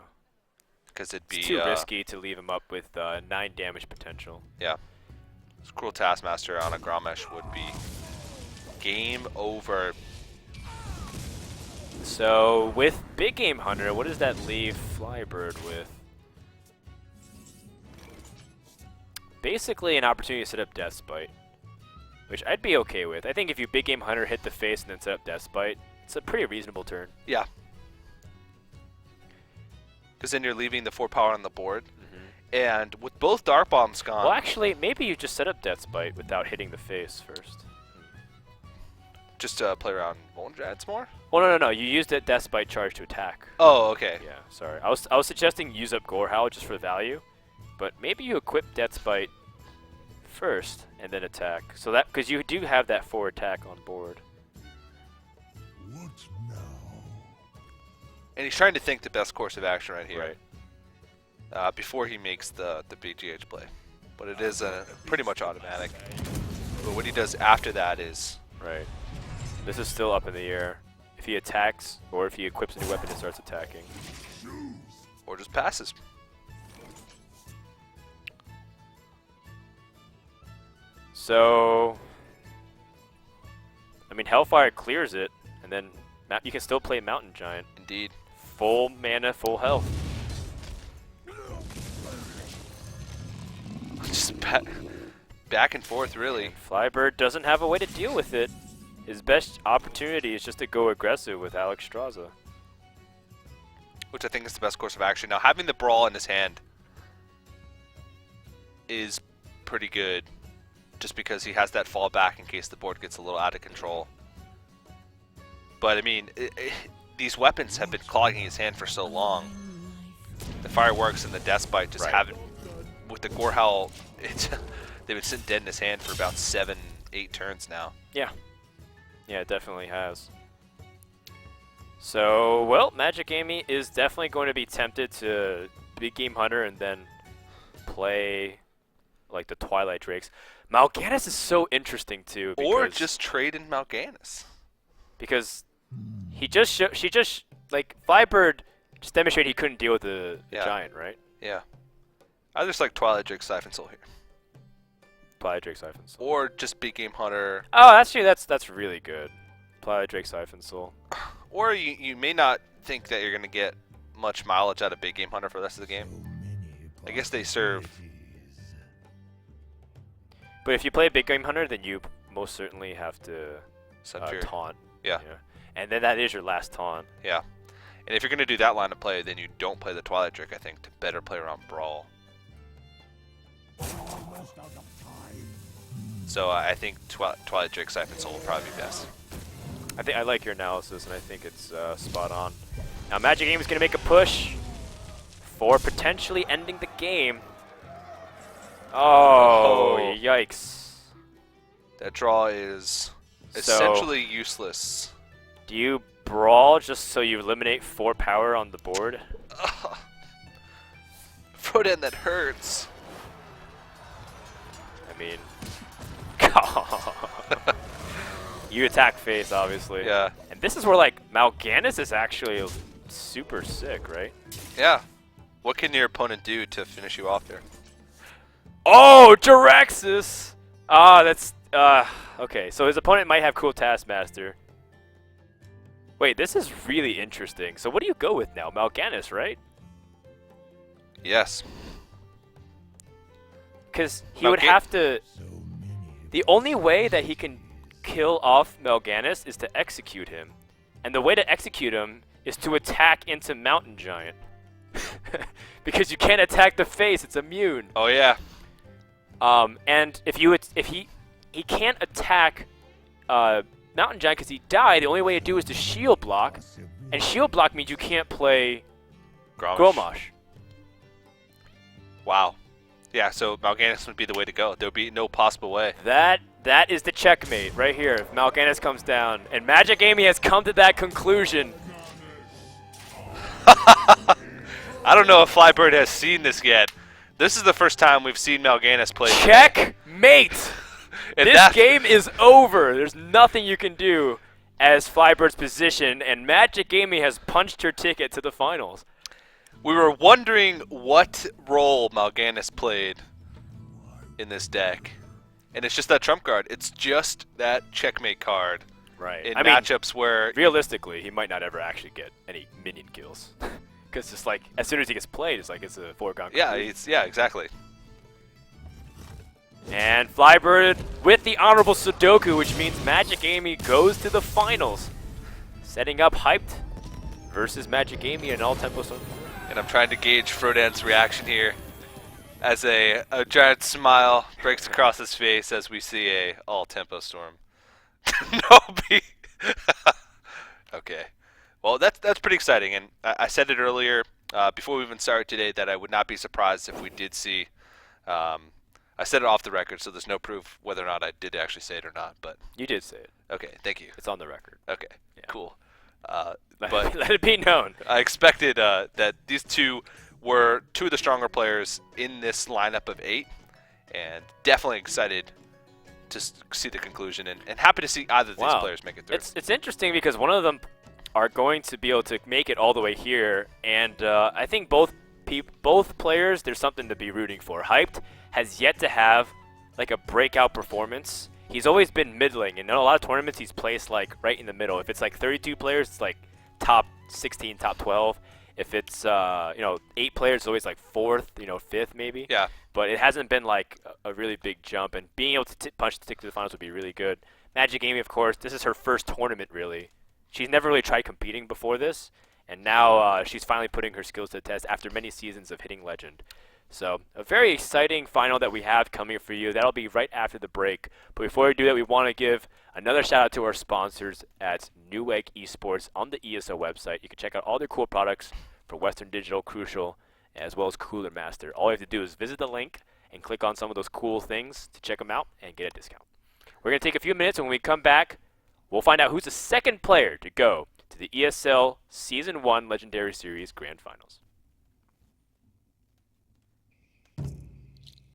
Because it'd be... It's too risky to leave him up with 9 damage potential. Yeah. Cruel Taskmaster on a Gromesh would be game over. So with Big Game Hunter, what does that leave FlyBird with? Basically an opportunity to set up Death Spite, which I'd be okay with. I think if you Big Game Hunter, hit the face, and then set up Death Spite, it's a pretty reasonable turn. Yeah. Because then you're leaving the 4 power on the board. And with both Dark Bombs gone... Well, actually, maybe you just set up Death Spite without hitting the face first. Just play around Moldrads more? Well, no. You used that Death Spite charge to attack. Oh, okay. Yeah, sorry. I was suggesting use up Gorehowl just for value, but maybe you equip Death Spite first and then attack. So that because you do have that 4 attack on board. What now? And he's trying to think the best course of action right here. Right. Before he makes the BGH play. But it is pretty much automatic. But what he does after that is... Right. This is still up in the air. If he attacks, or if he equips a new weapon and starts attacking. Or just passes. So... I mean, Hellfire clears it, and then you can still play Mountain Giant. Indeed. Full mana, full health. Just back and forth, really. FlyBird doesn't have a way to deal with it. His best opportunity is just to go aggressive with Alex Straza. Which I think is the best course of action. Now, having the Brawl in his hand is pretty good, just because he has that fallback in case the board gets a little out of control. But, I mean, these weapons have been clogging his hand for so long. The Fireworks and the Death Bite just haven't... With the Gorehowl, they've been sitting dead in his hand for about 7-8 turns now. Yeah. Yeah, it definitely has. So, well, Magicamy is definitely going to be tempted to Big Game Hunter and then play like the Twilight Drakes. Mal'Ganis is so interesting too. Or just trade in Mal'Ganis. Because she just like FlyBird just demonstrated he couldn't deal with the giant, right? Yeah. I just like Twilight Drake Siphon Soul here. Twilight Drake Siphon Soul. Or just Big Game Hunter. Oh, that's really good. Twilight Drake Siphon Soul. Or you may not think that you're going to get much mileage out of Big Game Hunter for the rest of the game. I guess they serve. But if you play Big Game Hunter, then you most certainly have to Sunfear. taunt. Yeah. And then that is your last taunt. Yeah. And if you're going to do that line of play, then you don't play the Twilight Drake, I think, to better play around Brawl. So I think Twilight Drake Siphon Soul will probably be best. I like your analysis, and I think it's spot on. Now Magicamy is going to make a push for potentially ending the game. Oh, yikes. That draw is essentially useless. Do you Brawl just so you eliminate 4 power on the board? Frodan, that hurts. I mean, you attack face, obviously. Yeah. And this is where, like, Mal'Ganis is actually super sick, right? Yeah. What can your opponent do to finish you off there? Oh, Jiraxis! Ah, that's, okay. So his opponent might have Cool Taskmaster. Wait, this is really interesting. So what do you go with now? Mal'Ganis, right? Yes. Because he would have to... The only way that he can kill off Mal'Ganis is to execute him. And the way to execute him is to attack into Mountain Giant. Because you can't attack the face, it's immune. Oh yeah. And if he can't attack Mountain Giant because he died, the only way to do is to shield block. And shield block means you can't play Gromosh. Wow. Yeah, so Mal'Ganis would be the way to go. There would be no possible way. That is the checkmate right here. If Mal'Ganis comes down. And Magicamy has come to that conclusion. I don't know if FlyBird has seen this yet. This is the first time we've seen Mal'Ganis play. Checkmate! And this game is over. There's nothing you can do as FlyBird's position, and Magicamy has punched her ticket to the finals. We were wondering what role Mal'Ganis played in this deck. And it's just that trump card. It's just that checkmate card Right. in I mean, matchups where realistically, he might not ever actually get any minion kills. Because it's like, as soon as he gets played, it's like it's a foregone conclusion. yeah, exactly. And FlyBird with the honorable Sudoku, which means Magicamy goes to the finals. Setting up Hyped versus Magicamy and all tempo storm. And I'm trying to gauge Frodan's reaction here as a giant smile breaks across his face as we see a all tempo storm. No B. Okay. Well, that's pretty exciting, and I said it earlier before we even started today that I would not be surprised if we did see. I said it off the record, so there's no proof whether or not I did actually say it or not. But You did say it. okay, thank you. It's on the record. Okay, Yeah. cool. But let it be known. I expected that these two were two of the stronger players in this lineup of 8, and definitely excited to see the conclusion, and happy to see either of these players make it through. It's interesting because one of them are going to be able to make it all the way here, and I think both players, there's something to be rooting for. Hyped has yet to have like a breakout performance. He's always been middling, and in a lot of tournaments he's placed like right in the middle. If it's like 32 players, it's like top 16, top 12. If it's 8 players, it's always like 4th, 5th maybe. Yeah. But it hasn't been like a really big jump, and being able to punch the ticket to the finals would be really good. Magicamy, of course, this is her first tournament really. She's never really tried competing before this, and now she's finally putting her skills to the test after many seasons of hitting Legend. So a very exciting final that we have coming for you. That'll be right after the break. But before we do that, we want to give another shout out to our sponsors at Newegg Esports on the ESL website. You can check out all their cool products for Western Digital, Crucial, as well as Cooler Master. All you have to do is visit the link and click on some of those cool things to check them out and get a discount. We're going to take a few minutes, and when we come back, we'll find out who's the second player to go to the ESL Season 1 Legendary Series Grand Finals.